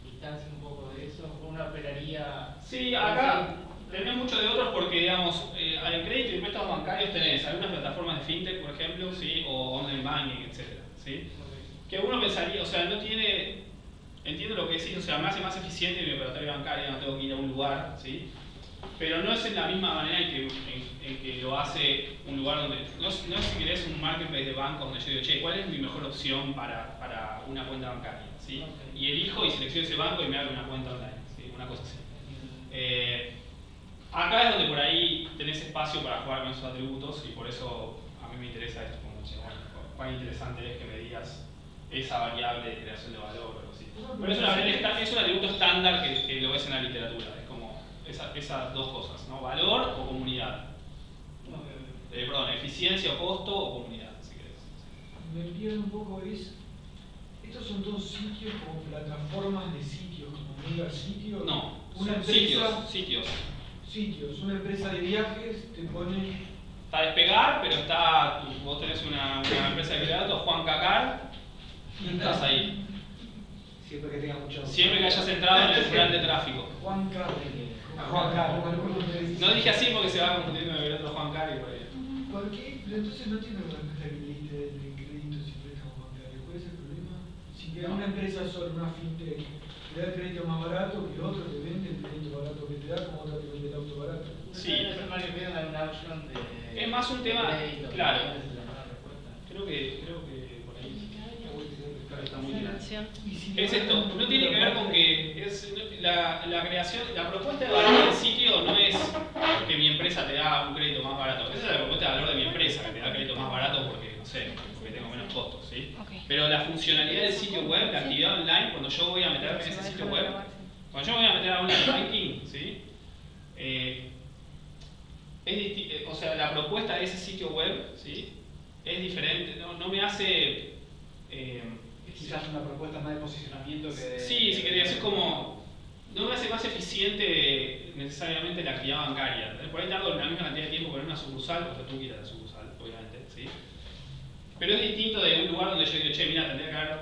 distancian un poco de eso? ¿Una operaría? Sí, acá tenés mucho de otros porque, digamos, al crédito y préstamos bancarios tenés algunas plataformas de fintech, por ejemplo, ¿sí? O online banking, etc. ¿Sí? Que uno pensaría, o sea, no tiene... Entiendo lo que decís, o sea, me hace más eficiente mi operatoria bancaria, no tengo que ir a un lugar, ¿sí? Pero no es en la misma manera en que lo hace un lugar donde... No es si querés un marketplace de banco donde yo digo, che, ¿cuál es mi mejor opción para una cuenta bancaria? ¿Sí? Y elijo y selecciono ese banco y me hago una cuenta online, ¿sí? Una cosa así. Acá es donde por ahí tenés espacio para jugar con esos atributos y por eso a mí me interesa esto, como che, bueno, cuán interesante es que me digas esa variable de creación de valor o algo así. Pero es un atributo estándar que lo ves en la literatura, es como esas dos cosas, ¿no? Valor o comunidad. Perdón, eficiencia o costo o comunidad, si querés. Me pierdo un poco, estos son dos sitios como plataformas de sitios, como megasitios. No, una son empresa, sitios. una empresa de viajes te pone... Está Despegar, pero vos tenés una empresa de datos, Juan Cacar, y estás ahí. Siempre que tenga mucho... Siempre que hayas entrado en el plan de tráfico. Juan Carlos. No dije así porque se va confundiendo con el otro Juan Carlos y por ahí. ¿Por qué? Pero entonces no entiendo la respuesta que leíste de créditos y préstamos bancarios. ¿Cuál es el problema? Si que una empresa sola, una fintech, te da el crédito más barato que otro, te vende el crédito barato que te da, como otra te vende el auto barato. Sí. Es más un tema, crédito, claro. ¿no? Creo que por ahí está muy bien. Y si Es esto, no tiene que ver con que la creación, la propuesta de valor del sitio no es que mi empresa te da un crédito más barato. Esa es la propuesta de valor de mi empresa, que te da crédito más barato porque, no sé, porque tengo menos costos, ¿sí? Okay. Pero la funcionalidad del sitio web, la actividad online, cuando yo voy a meterme en ese sitio web, cuando yo me voy a meter a online banking, ¿sí? O sea, la propuesta de ese sitio web, ¿sí? Es diferente, no me hace... Quizás una propuesta más de posicionamiento que de... Sí, si querías, es como... No me hace más eficiente necesariamente la actividad bancaria. Por ahí tardo la misma cantidad de tiempo con una sucursal, o sea, tú quieras la sucursal, obviamente, ¿sí? Pero es distinto de un lugar donde yo digo, che, mira, tendría que haber,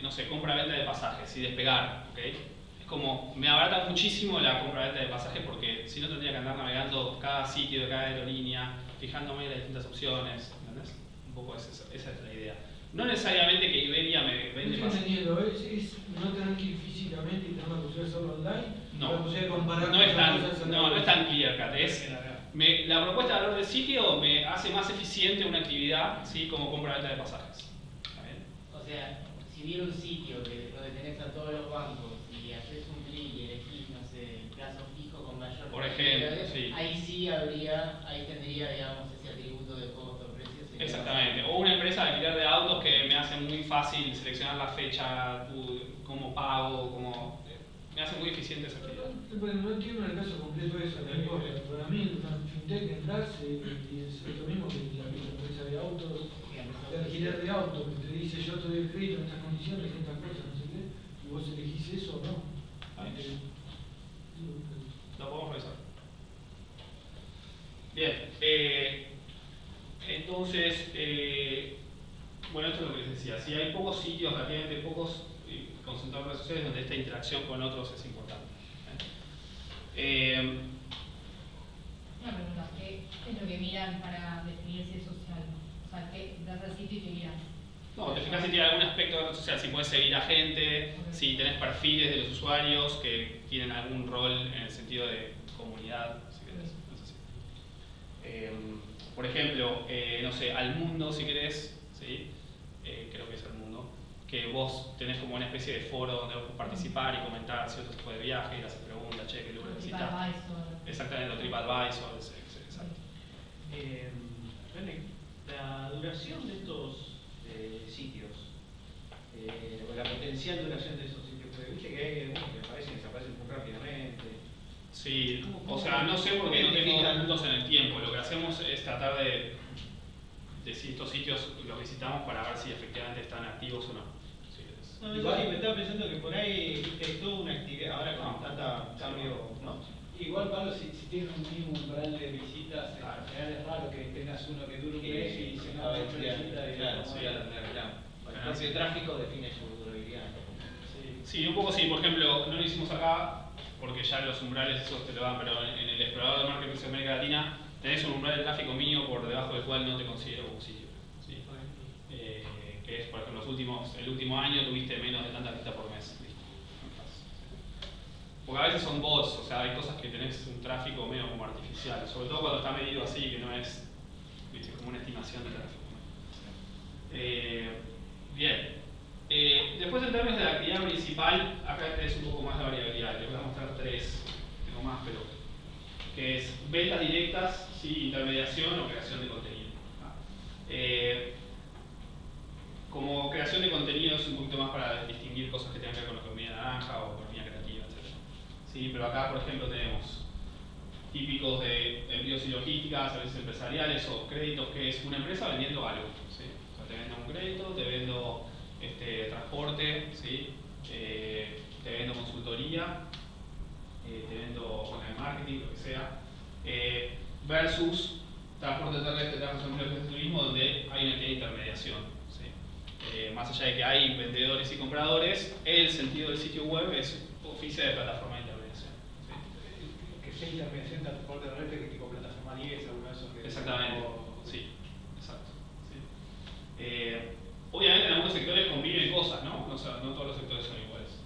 no sé, compra-venta de pasajes y Despegar, ¿ok? Es como, me abarata muchísimo la compra-venta de pasajes porque si no tendría que andar navegando cada sitio de cada aerolínea, fijándome en las distintas opciones, ¿entendés? Un poco esa es la idea. No necesariamente que Iberia me vende Estoy pasajes. entendiendo, es no tener que ir físicamente y tener la posibilidad de hacerlo online, No. la posibilidad de comparar No es tan, cosas en no la- es tan clear cut. La propuesta de valor del sitio me hace más eficiente una actividad, ¿sí? Como compra-venta de pasajes. ¿Está bien? O sea, si viene un sitio donde tenés a todos los bancos y haces un clic y elegís, no sé, plazo fijo con mayor... Por ejemplo, probabilidad, sí. Ahí tendría, digamos, ese atributo de costo, precio... sería Exactamente. O una empresa de alquiler de autos que me hace muy fácil seleccionar la fecha, cómo pago, me hace muy eficiente esa actividad. No entiendo en el caso completo eso, no importa. Para mí, una fintech entras y es lo mismo que la empresa de autos, de alquiler de autos, que te dice yo te doy el crédito en estas condiciones, en estas cosas, no sé qué, y vos elegís eso o no. Lo podemos revisar. Bien. Entonces, bueno, esto es lo que les decía. Si hay pocos sitios, relativamente pocos concentradores de redes sociales donde esta interacción con otros es importante. Una pregunta, ¿qué es lo que miran para definir si es social? O sea, ¿qué das al sitio y qué miran? No, te fijas si tiene algún aspecto de red social, si puedes seguir a gente, si tenés perfiles de los usuarios que tienen algún rol en el sentido de comunidad, si querés. No sé si. Por ejemplo, no sé, al mundo, si querés, ¿sí? Creo que es el mundo, que vos tenés como una especie de foro donde vos podés participar y comentar ciertos tipos de viajes, y hacer preguntas, che, qué lugar visitas. TripAdvisor. Exactamente, o TripAdvisor, exacto. René, la duración de estos sitios, o la potencial duración de esos sitios, porque viste que hay algunos que aparecen y desaparecen muy rápidamente. Sí, o sea, no sé porque no tengo puntos en el tiempo. Lo que hacemos es tratar de si estos sitios los visitamos para ver si efectivamente están activos o no. No, igual sí, me estaba pensando que por ahí hay toda una actividad, ahora con tanta cambio, ¿no? Igual, Pablo, si tienen un mínimo umbral de visitas, Claro. en general es raro que tengas uno que dure un Que mes y se a no ver, mucho claro, visita y claro, como sí, era. el propio tráfico define su durabilidad. Sí, un poco sí. Por ejemplo, no lo hicimos acá porque ya los umbrales esos te lo dan, pero en el explorador de Marketplace de América Latina tenés un umbral de tráfico mínimo por debajo del cual no te considero un sitio. ¿Sí? Que es, por ejemplo, el último año tuviste menos de tantas visitas por mes. Listo. Porque a veces son bots, o sea, hay cosas que tenés un tráfico medio como artificial, sobre todo cuando está medido así, que no es, ¿viste? Como una estimación de tráfico. Bien. Después en términos de la actividad principal, acá tenés un poco más de variabilidad. Les voy a mostrar tres, tengo más, pero que es ventas directas, ¿sí? Intermediación o creación de contenido. Como creación de contenido es un poquito más para distinguir cosas que tengan que ver con la economía naranja o economía creativa, etc. ¿Sí? Pero acá, por ejemplo, tenemos típicos de envíos y logística, servicios empresariales o créditos, que es una empresa vendiendo algo. ¿Sí? O sea, te vendo un crédito, te vendo transporte, ¿sí? Te vendo consultoría, te vendo marketing, lo que sea, versus transporte terrestre, transporte de turismo, donde hay una actividad de intermediación. ¿Sí? Más allá de que hay vendedores y compradores, el sentido del sitio web es oficio de plataforma de intermediación. ¿Sí? Que sea intermediación de transporte terrestre, que tipo plataforma 10, alguno de esos que. Exactamente, sí, exacto. ¿Sí? Obviamente en algunos sectores conviven cosas, ¿no? O sea, no todos los sectores son iguales.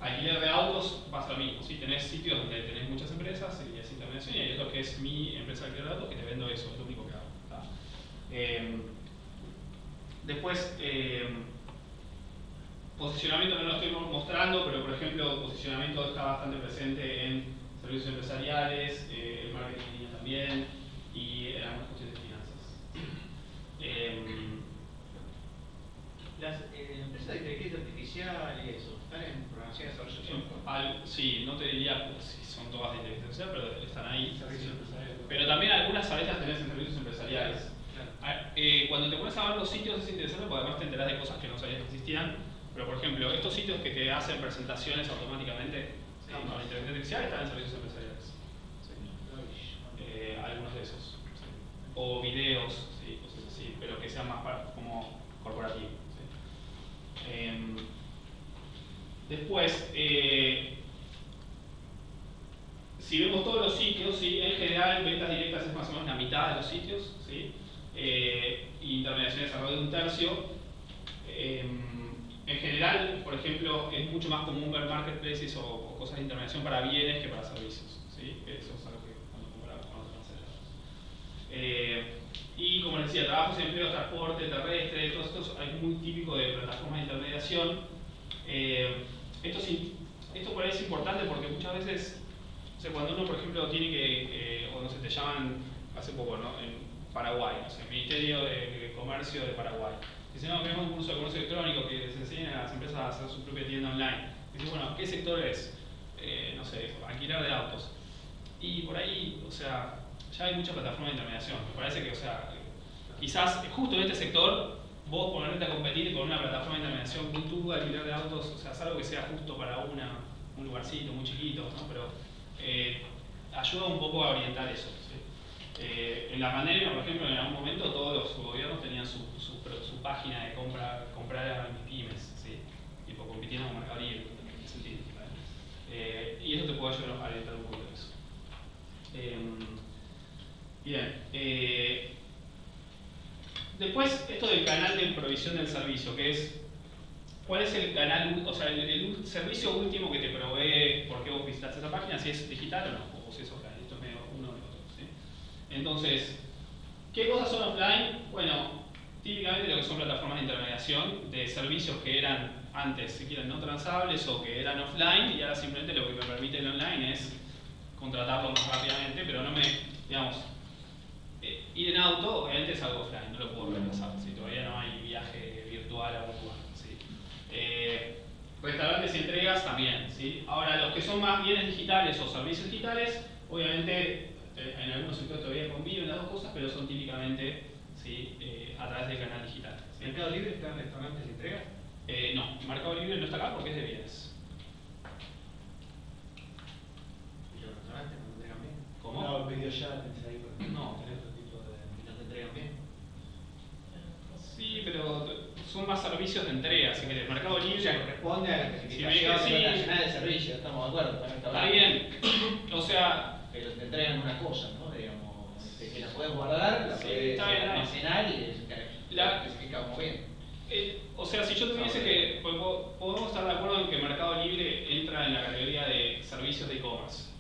Alquiler de autos pasa lo mismo, ¿sí? Tenés sitios donde tenés muchas empresas y es intermediación, y hay otro que es mi empresa de alquiler de autos que te vendo eso, es lo único que hago. Después, posicionamiento no lo estoy mostrando, pero por ejemplo, posicionamiento está bastante presente en servicios empresariales, el marketing en línea también, y en algunas cuestiones de finanzas. Las empresas de inteligencia artificial y eso, ¿están en programación de desarrollo de software? Sí, no te diría si son todas de inteligencia artificial, pero están ahí. Servicios empresariales. Pero también algunas a veces tenés en servicios empresariales. Claro. Cuando te pones a ver los sitios es interesante porque además te enterás de cosas que no sabías que existían. Pero por ejemplo, estos sitios que te hacen presentaciones automáticamente con la inteligencia artificial están en servicios empresariales. Sí. Algunos de esos. Sí. O videos, sí, cosas así, pero que sean más como corporativos. ¿Sí? Después, si vemos todos los sitios, ¿sí? En general ventas directas es más o menos la mitad de los sitios, ¿sí? Intermediaciones alrededor de un tercio. En general, por ejemplo, es mucho más común ver marketplaces o cosas de intermediación para bienes que para servicios, ¿sí? Eso es algo que cuando comparamos con otros canceladores. Y como les decía, trabajos, empleos, transporte terrestre, todo esto es muy típico de plataformas de intermediación. Esto por ahí es importante porque muchas veces, o sea, cuando uno, por ejemplo, tiene que, o no sé, te llaman hace poco, ¿no? En Paraguay, no sé, Ministerio de Comercio de Paraguay. Dicen, no, queremos un curso de comercio electrónico que les enseñe a las empresas a hacer su propia tienda online. Dicen, bueno, ¿qué sector es? No sé, alquiler de autos. Y por ahí, o sea, ya hay muchas plataformas de intermediación. Me parece que, o sea, quizás justo en este sector, vos ponerte a competir con una plataforma de intermediación, YouTube, alquiler de autos, o sea, es algo que sea justo para un lugarcito muy chiquito, ¿no? Pero ayuda un poco a orientar eso. ¿Sí? En la pandemia, por ejemplo, en algún momento todos los gobiernos tenían su página de comprar a pymes, ¿sí? Tipo compitiendo con Mercado Libre, en ese sentido. Y eso te puede ayudar a orientar un poco de eso. Bien. Después, esto del canal de provisión del servicio, que es, ¿cuál es el canal, o sea, el servicio último que te provee por qué vos visitaste esa página, si es digital o no, o si es offline? Esto es medio uno de otro, ¿sí? Entonces, ¿qué cosas son offline? Bueno, típicamente lo que son plataformas de intermediación de servicios que eran antes, si quieren, no transables o que eran offline, y ahora simplemente lo que me permite el online es contratarlo más rápidamente, pero no me, digamos, ir en auto obviamente es algo offline, no lo puedo reemplazar, ¿sí? Todavía no hay viaje virtual a un lugar, ¿sí? Restaurantes y entregas también, ¿sí? Ahora, los que son más bienes digitales o servicios digitales, obviamente en algunos sectores todavía conviven las dos cosas, pero son típicamente, ¿sí? A través del canal digital, ¿sí? ¿Mercado Libre está en restaurantes y entregas? No, Mercado Libre no está acá porque es de bienes. ¿Y los restaurantes no entregan bien? ¿Cómo? No, pedido ya, tenés ahí por ejemplo. No. Tenés otro tipo de. ¿Y no te entregan bien? Sí, pero son más servicios de entrega, así que el Mercado Libre... O sea, corresponde a la clasificación sí, internacional de servicio, estamos de acuerdo, también está bien. O sea... Pero te entregan una cosa, ¿no? Digamos, que la puedes guardar, la Sí, puedes está bien, almacenar y la especifica muy bien. O sea, si yo tuviese que... Podemos estar de acuerdo en que Mercado Libre entra en la categoría de servicios de e-commerce.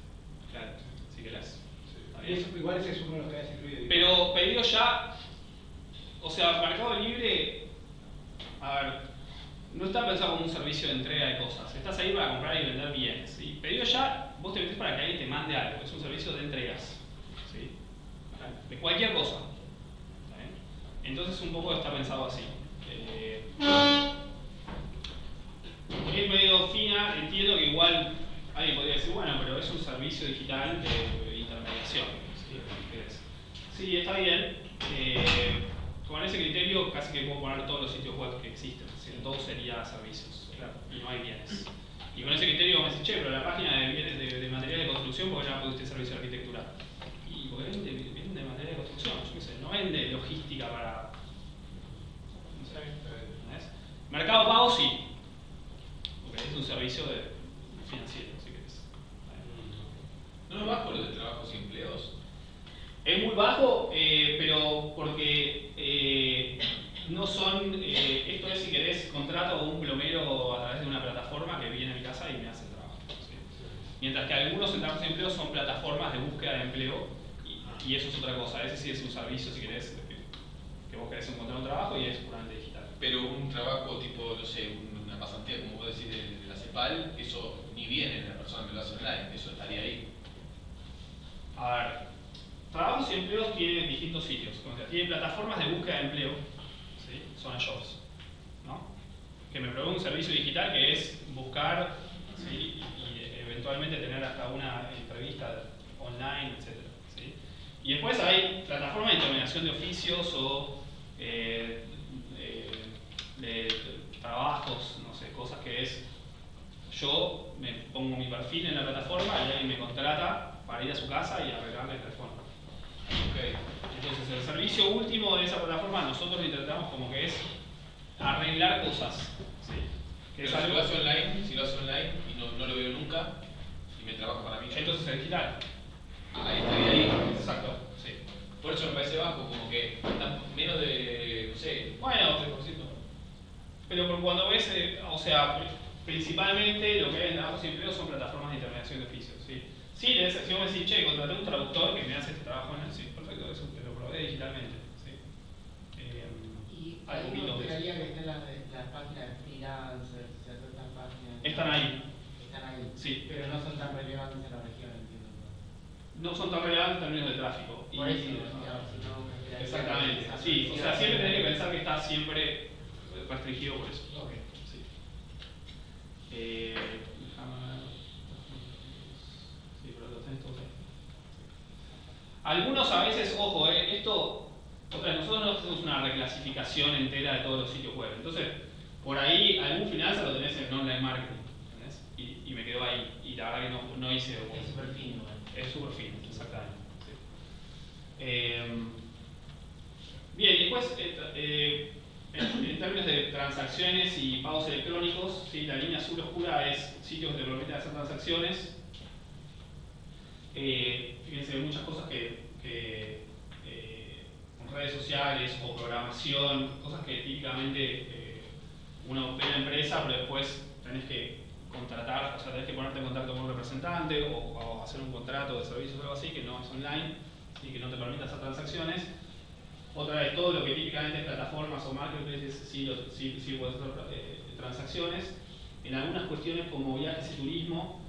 Claro, si querés. Está bien. Igual ese es uno de los que has incluido. Pero pedido ya... O sea, Mercado Libre... A ver... No está pensado como un servicio de entrega de cosas. Estás ahí para comprar y vender bienes, ¿sí? Pedido ya, vos te metés para que alguien te mande algo. Es un servicio de entregas, ¿sí? De cualquier cosa. ¿Está bien? Entonces un poco está pensado así. Es medio fina, entiendo que igual alguien podría decir, bueno, pero es un servicio digital de intermediación. Sí, está bien. Con ese criterio casi que puedo poner todos los sitios web que existen, ¿sí? Todo sería servicios, claro, y no hay bienes. Y con ese criterio me dicen, che, pero la página de bienes de materiales de construcción, ¿por qué ya pusiste servicio de arquitectura? Y porque vende materiales de construcción, yo qué sé, no vende logística para... No sé, ¿entendés? Mercado Pago sí, porque es un servicio financiero, si querés. ¿No es bajo lo de trabajos y empleos? Es muy bajo, pero porque no son, esto es si querés, contrato a un plomero a través de una plataforma que viene a mi casa y me hace el trabajo, ¿sí? Mientras que algunos trabajos y empleos son plataformas de búsqueda de empleo y eso es otra cosa, ese sí es un servicio si querés, que vos querés encontrar un trabajo y es puramente digital. Pero un trabajo tipo, no sé, una pasantía como vos decís de la CEPAL, eso ni viene de la persona que lo hace online, eso estaría ahí. A ver, trabajos y empleos tienen distintos sitios. O sea, tienen plataformas de búsqueda de empleo, ¿sí? Zona Jobs, ¿no? Que me provee un servicio digital que es buscar, ¿sí? Y eventualmente tener hasta una entrevista online, etc. ¿Sí? Y después hay plataformas de intermediación de oficios o de trabajos, no sé, cosas que es yo me pongo mi perfil en la plataforma y alguien me contrata para ir a su casa y arreglarle el teléfono. Okay. Entonces el servicio último de esa plataforma nosotros lo interpretamos como que es arreglar cosas. ¿Sí? Que Pero es si algo... lo hace online y no lo veo nunca y me trabaja para mí. Entonces es digital. Ahí estaría ahí. Exacto, sí. Por eso me parece bajo, como que está menos de, no sé, Bueno, 3%. pero cuando ves, o sea, principalmente lo que hay en trabajos y empleos son plataformas de intermediación de oficios. ¿Sí? Sí, si vos me decís, che, contraté un traductor que me hace este trabajo en el sí, perfecto, eso te lo provee digitalmente. ¿Sí? Y hay ahí me poquitos de gustaría eso. que estén las páginas de freelancers, y todas estas páginas. Están ahí. Están ahí. Sí. Pero no son tan relevantes en la región, entiendo. No son tan relevantes en términos de tráfico. Por eso, digamos, si no, me esperaría Exactamente, que sí, o sea, siempre tenés que pensar que está siempre restringido por eso. Ok. Sí. Sí, pero lo tenés todo ahí. Algunos a veces, ojo, esto, otra vez, nosotros no hacemos una reclasificación entera de todos los sitios web. Entonces, por ahí algún finanza lo tenés en online marketing, ¿entendés? Y me quedo ahí. Y la verdad que no hice. Es súper fino, ¿eh? Es súper fino, exactamente. Sí. Bien, y después, en términos de transacciones y pagos electrónicos, ¿sí? La línea azul oscura es sitios que te permiten hacer transacciones. Fíjense, hay muchas cosas que redes sociales o programación, cosas que típicamente uno ve en la empresa, pero después tenés que contratar, o sea, tenés que ponerte en contacto con un representante o hacer un contrato de servicios o algo así, que no es online, y que no te permita hacer transacciones. Otra vez, todo lo que típicamente es plataformas o marketplaces sí puedes hacer transacciones. En algunas cuestiones como viajes y turismo,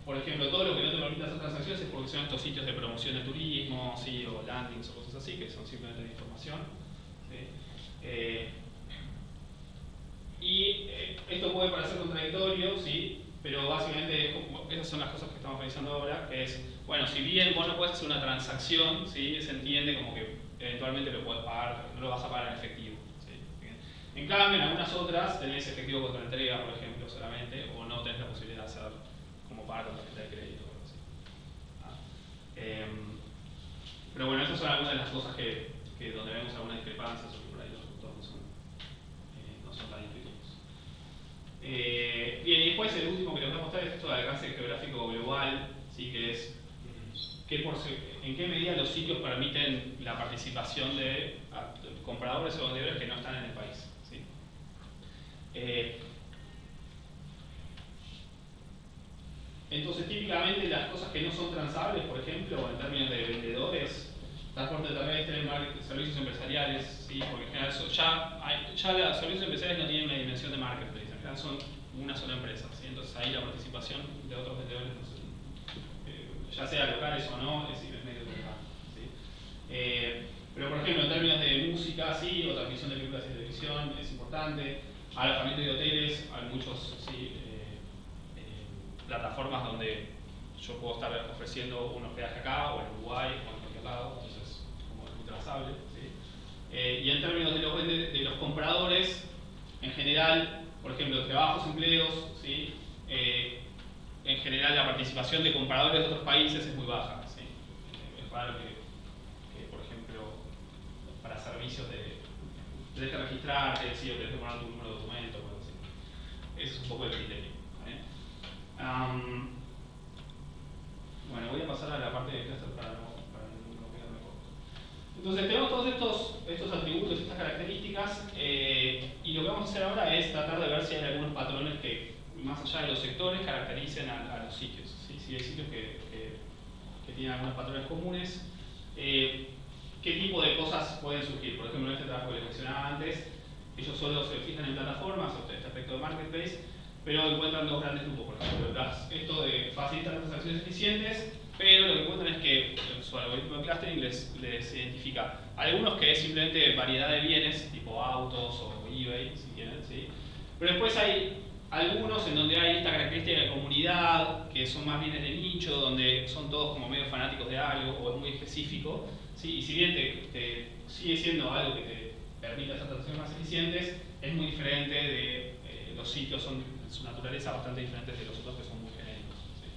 por ejemplo, todo lo que no te permite hacer transacciones es porque son estos sitios de promoción de turismo, ¿sí? O landings o cosas así, que son simplemente de información. ¿Sí? Esto puede parecer contradictorio, ¿sí? Pero básicamente esas son las cosas que estamos revisando ahora, que es, bueno, si bien vos no puedes hacer una transacción, ¿sí? Se entiende como que eventualmente lo puedes pagar, no lo vas a pagar en efectivo. ¿Sí? En cambio, en algunas otras tenés efectivo contra entrega, por ejemplo, solamente, o no tenés la posibilidad de hacer como pagar con tarjeta de crédito o algo así. Pero bueno, esas son algunas de las cosas que donde vemos algunas discrepancias o que por ahí los resultados no son tan intuitivos. Bien, y después el último que les voy a mostrar es esto de alcance geográfico global, ¿sí? Que es en qué medida los sitios permiten la participación de compradores o vendedores que no están en el país. ¿Sí? Entonces, típicamente las cosas que no son transables, por ejemplo, en términos de vendedores, transporte terrestre, servicios empresariales, ¿sí? Porque en general ya los servicios empresariales no tienen una dimensión de marketplace, en general son una sola empresa, ¿sí? Entonces ahí la participación de otros vendedores, ya sea locales o no, es medio complicado. ¿Sí? Pero por ejemplo, en términos de música, sí, o transmisión de películas y televisión, es importante. Alojamiento de hoteles, hay muchos plataformas donde yo puedo estar ofreciendo un hospedaje acá, o en Uruguay, o en cualquier lado, entonces como es muy trazable. ¿Sí? Y en términos de los compradores, en general, por ejemplo, trabajos, empleos, ¿sí? En general la participación de compradores de otros países es muy baja. ¿Sí? Es raro que, por ejemplo, para servicios tenés que registrarte, ¿sí? O tenés que poner tu número de documento, o algo así. Ese es un poco el criterio. Bueno, voy a pasar a la parte de cluster para no quedarme corto. Entonces tenemos todos estos atributos, estas características, y lo que vamos a hacer ahora es tratar de ver si hay algunos patrones que, más allá de los sectores, caractericen a los sitios. ¿Sí? Si hay sitios que tienen algunos patrones comunes, ¿qué tipo de cosas pueden surgir? Por ejemplo, en este trabajo que les mencionaba antes, ellos solo se fijan en plataformas, o este aspecto de marketplace, pero encuentran dos grandes grupos, por ejemplo. Esto de facilitar transacciones eficientes, pero lo que encuentran es que su algoritmo de clustering les identifica algunos que es simplemente variedad de bienes, tipo autos o eBay, si quieren, ¿sí? Pero después hay algunos en donde hay esta característica de comunidad, que son más bienes de nicho, donde son todos como medio fanáticos de algo o es muy específico, ¿sí? Y si bien te sigue siendo algo que te permite hacer transacciones más eficientes, es muy diferente de los sitios, son en su naturaleza bastante diferentes de los otros que son muy genéricos. ¿Sí?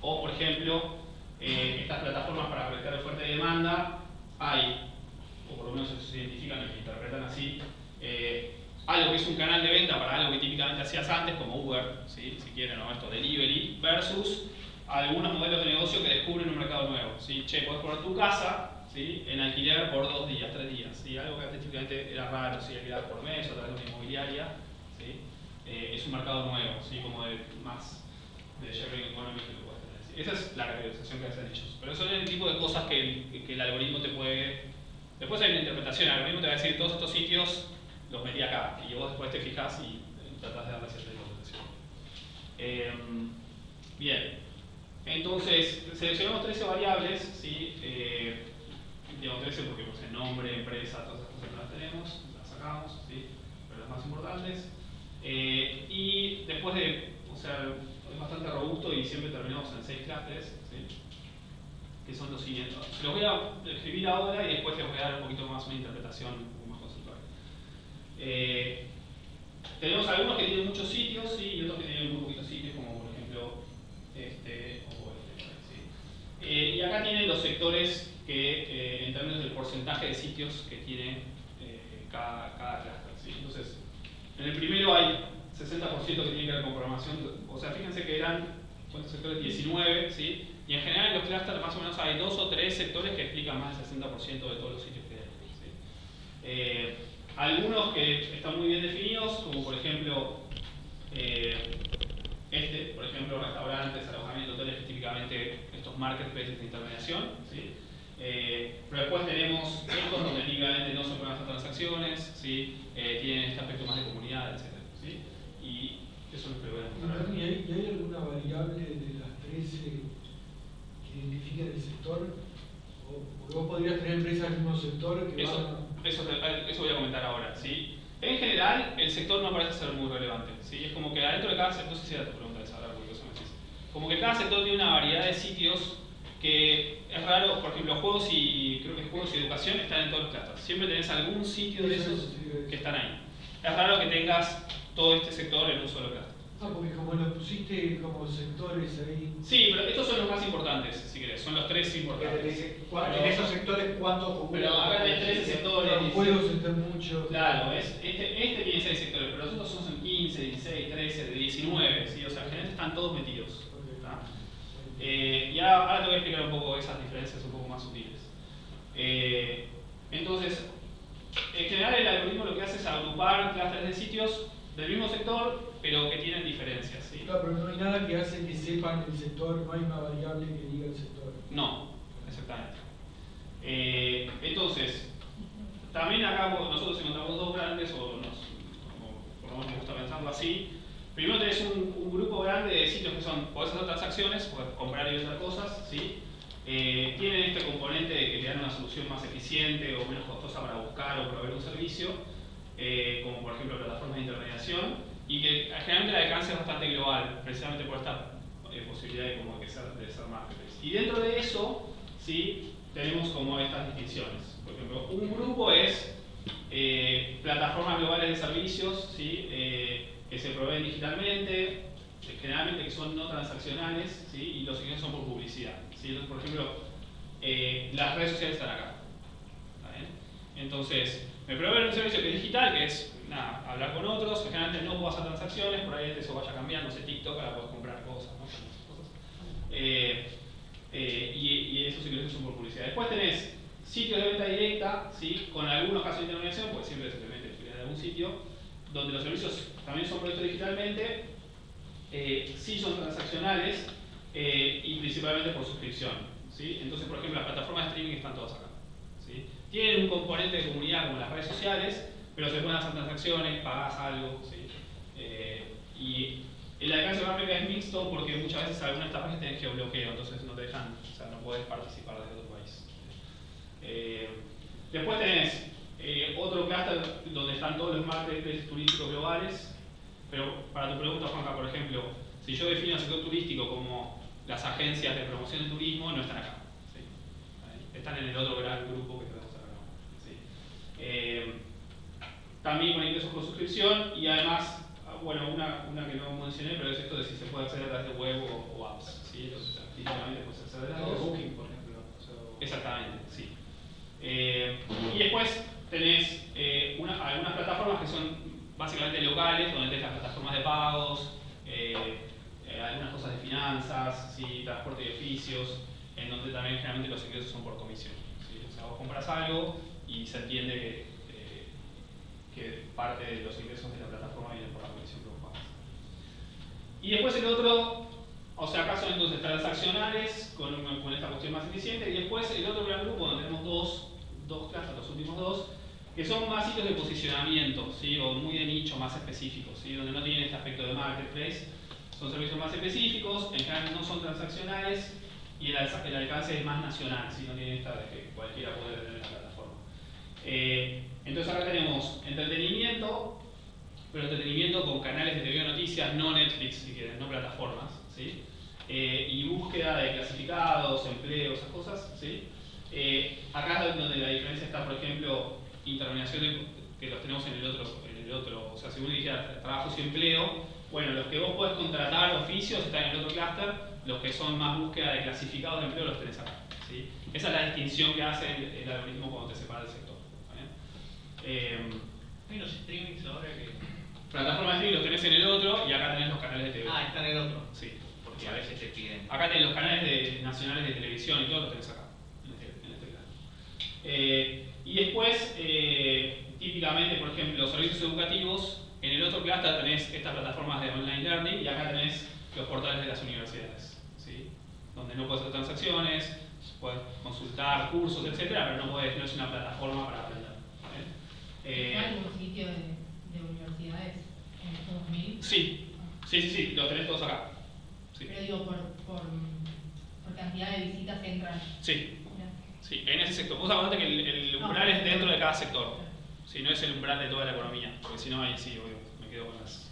O por ejemplo, estas plataformas para conectar oferta y demanda, hay, o por lo menos se identifican y se interpretan así, algo que es un canal de venta para algo que típicamente hacías antes, como Uber, ¿sí? Si quieren, o esto, delivery, versus algunos modelos de negocio que descubren un mercado nuevo. ¿Sí? Che, podés poner tu casa, ¿sí? En alquiler por 2 días, 3 días. ¿Sí? Algo que antes típicamente era raro, ¿sí? Alquilar por mes o a través de una inmobiliaria. ¿Sí? Es un mercado nuevo, ¿sí? Como de más de sharing economy que lo puedes tener. ¿Sí? Esa es la categorización que hacen ellos. Pero son el tipo de cosas que el algoritmo te puede... Después hay una interpretación, el algoritmo te va a decir todos estos sitios los metí acá, y vos después te fijas y tratás de darle cierta interpretación. Bien, entonces seleccionamos 13 variables, ¿sí? Digamos 13 porque pues, el nombre, empresa, todas esas cosas no las tenemos, las sacamos, ¿sí? Pero las más importantes. Y después o sea, es bastante robusto y siempre terminamos en 6 clústeres, ¿sí? Que son los siguientes. Se los voy a escribir ahora y después les voy a dar un poquito más una interpretación un poco más conceptual. Tenemos algunos que tienen muchos sitios, ¿sí? Y otros que tienen muy poquitos sitios, como por ejemplo ¿sí? Y acá tienen los sectores que, en términos del porcentaje de sitios que tiene cada clúster, ¿sí? Entonces, en el primero hay 60% que tiene que ver con programación, o sea, fíjense que eran ¿cuántos sectores? 19, ¿sí? Y en general en los clústeres más o menos hay 2 o 3 sectores que explican más del 60% de todos los sitios que hay, ¿sí? Algunos que están muy bien definidos, como por ejemplo por ejemplo restaurantes, alojamientos, hoteles, que típicamente estos marketplaces de intermediación, ¿sí? Pero después tenemos estos donde típicamente no se pueden hacer transacciones, ¿sí? Tienen este aspecto más de comunidad, etc. ¿Sí? Y eso es lo que voy a mostrar. ¿Y hay alguna variable de las 13 que identifiquen el sector? Porque vos podrías tener empresas del mismo sector que eso voy a comentar ahora, ¿sí? En general, el sector no parece ser muy relevante, ¿sí? Es como que adentro de cada sector, no sé si era tu pregunta de saber, porque eso me decís. Como que cada sector tiene una variedad de sitios que es raro, por ejemplo, juegos y educación están en todos los clusters. Siempre tenés algún sitio de esos que están ahí. Es raro que tengas todo este sector en un solo cluster. Porque como los pusiste como sectores ahí. Sí, pero estos son los más importantes, si querés, son los 3 importantes. En esos sectores, ¿cuánto? Pero acá hay 13 sectores. Los juegos están mucho. Claro, este tiene 6 sectores, pero los otros son 15, 16, 13, 19, ¿sí? O sea, generalmente están todos metidos. Y ahora te voy a explicar un poco esas diferencias un poco más sutiles. Entonces, en general el algoritmo lo que hace es agrupar clústeres de sitios del mismo sector, pero que tienen diferencias, ¿sí? Claro, pero no hay nada que hace que sepan el sector, no hay una variable que diga el sector. No, exactamente. Entonces, también acá nosotros encontramos dos grandes, como por lo menos me gusta pensarlo así. Primero tenés un grupo grande de sitios que podés hacer transacciones, podés comprar y vender cosas, ¿sí? Tienen este componente de que te dan una solución más eficiente o menos costosa para buscar o proveer un servicio, como por ejemplo plataformas de intermediación, y que generalmente el alcance es bastante global, precisamente por esta posibilidad de ser marketplace. Y dentro de eso, ¿sí? Tenemos como estas distinciones. Por ejemplo, un grupo es plataformas globales de servicios, ¿sí? Que se proveen digitalmente, generalmente que son no transaccionales, ¿sí? Y los ingresos son por publicidad, ¿sí? Entonces, por ejemplo, las redes sociales están acá. ¿Está bien? Entonces, me proveen un servicio que es digital, que es hablar con otros, generalmente no puedo hacer transacciones, por ahí eso vaya cambiando, no sé, TikTok, ahora puedes comprar cosas, ¿no? Y esos ingresos son por publicidad. Después tenés sitios de venta directa, ¿sí? Con algunos casos de intermediación, porque siempre se te mete en algún sitio, donde los servicios también son provistos digitalmente, sí son transaccionales y principalmente por suscripción, ¿sí? Entonces, por ejemplo, las plataformas de streaming están todas acá, ¿sí? Tienen un componente de comunidad como las redes sociales, pero se pueden hacer transacciones, pagás algo, ¿sí? Y el alcance gráfico es mixto porque muchas veces algunas de estas páginas tienen geobloqueo, entonces no te dejan, o sea, no puedes participar desde otro país. Después tenés otro clúster donde están todos los marketplaces turísticos globales, pero para tu pregunta, Juanca, por ejemplo, si yo defino el sector turístico como las agencias de promoción de turismo, no están acá, ¿sí? Están en el otro gran grupo que tenemos acá, ¿sí? También con ingresos por suscripción y además, bueno, una que no mencioné, pero es esto de si se puede acceder a través de web o apps, ¿sí? Entonces, típicamente puedes acceder a las dos. Booking, por ejemplo. Exactamente, sí. Y después tenés algunas plataformas que son básicamente locales, donde tenés las plataformas de pagos, algunas cosas de finanzas, ¿sí? Transporte de oficios, en donde también generalmente los ingresos son por comisión, ¿sí? O sea, vos compras algo y se entiende que parte de los ingresos de la plataforma vienen por la comisión que vos pagas. Y después el otro, o sea, acá son entonces transaccionales con esta cuestión más eficiente, y después el otro gran grupo donde tenemos dos clases, los últimos dos, que son más sitios de posicionamiento, ¿sí? O muy de nicho, más específicos, ¿sí? Donde no tienen este aspecto de marketplace, son servicios más específicos, en general no son transaccionales y el alcance es más nacional, ¿sí? No tiene esta de que cualquiera puede tener la plataforma. Entonces acá tenemos entretenimiento, pero entretenimiento con canales de TV o noticias, no Netflix si quieren, no plataformas, ¿sí? Y búsqueda de clasificados, empleo, esas cosas, ¿sí? Acá es donde la diferencia está, por ejemplo, intermediación que los tenemos en el otro, o sea, si uno dijera trabajos y empleo, bueno, los que vos podés contratar oficios están en el otro clúster, los que son más búsqueda de clasificados de empleo los tenés acá, ¿sí? Esa es la distinción que hace el algoritmo cuando te separa el sector. Hay unos streamings ahora que... Plataforma de streaming los tenés en el otro y acá tenés los canales de TV. Ah, están en el otro. Sí. porque a veces te piden. Acá tenés los canales nacionales de televisión y todo lo tenés acá, en este caso. Y después, típicamente, por ejemplo, los servicios educativos, en el otro cluster tenés estas plataformas de online learning y acá tenés los portales de las universidades, ¿sí? Donde no puedes hacer transacciones, puedes consultar cursos, etcétera, pero no es una plataforma para aprender. ¿Hay algún sitio de universidades en estos 2000? Sí, los tenés todos acá. Sí. Pero digo, por cantidad de visitas que entran. Sí, en ese sector. Vos acordate que el umbral es dentro de cada sector. Si no es el umbral de toda la economía, porque si no, ahí sí, obvio, me quedo con las.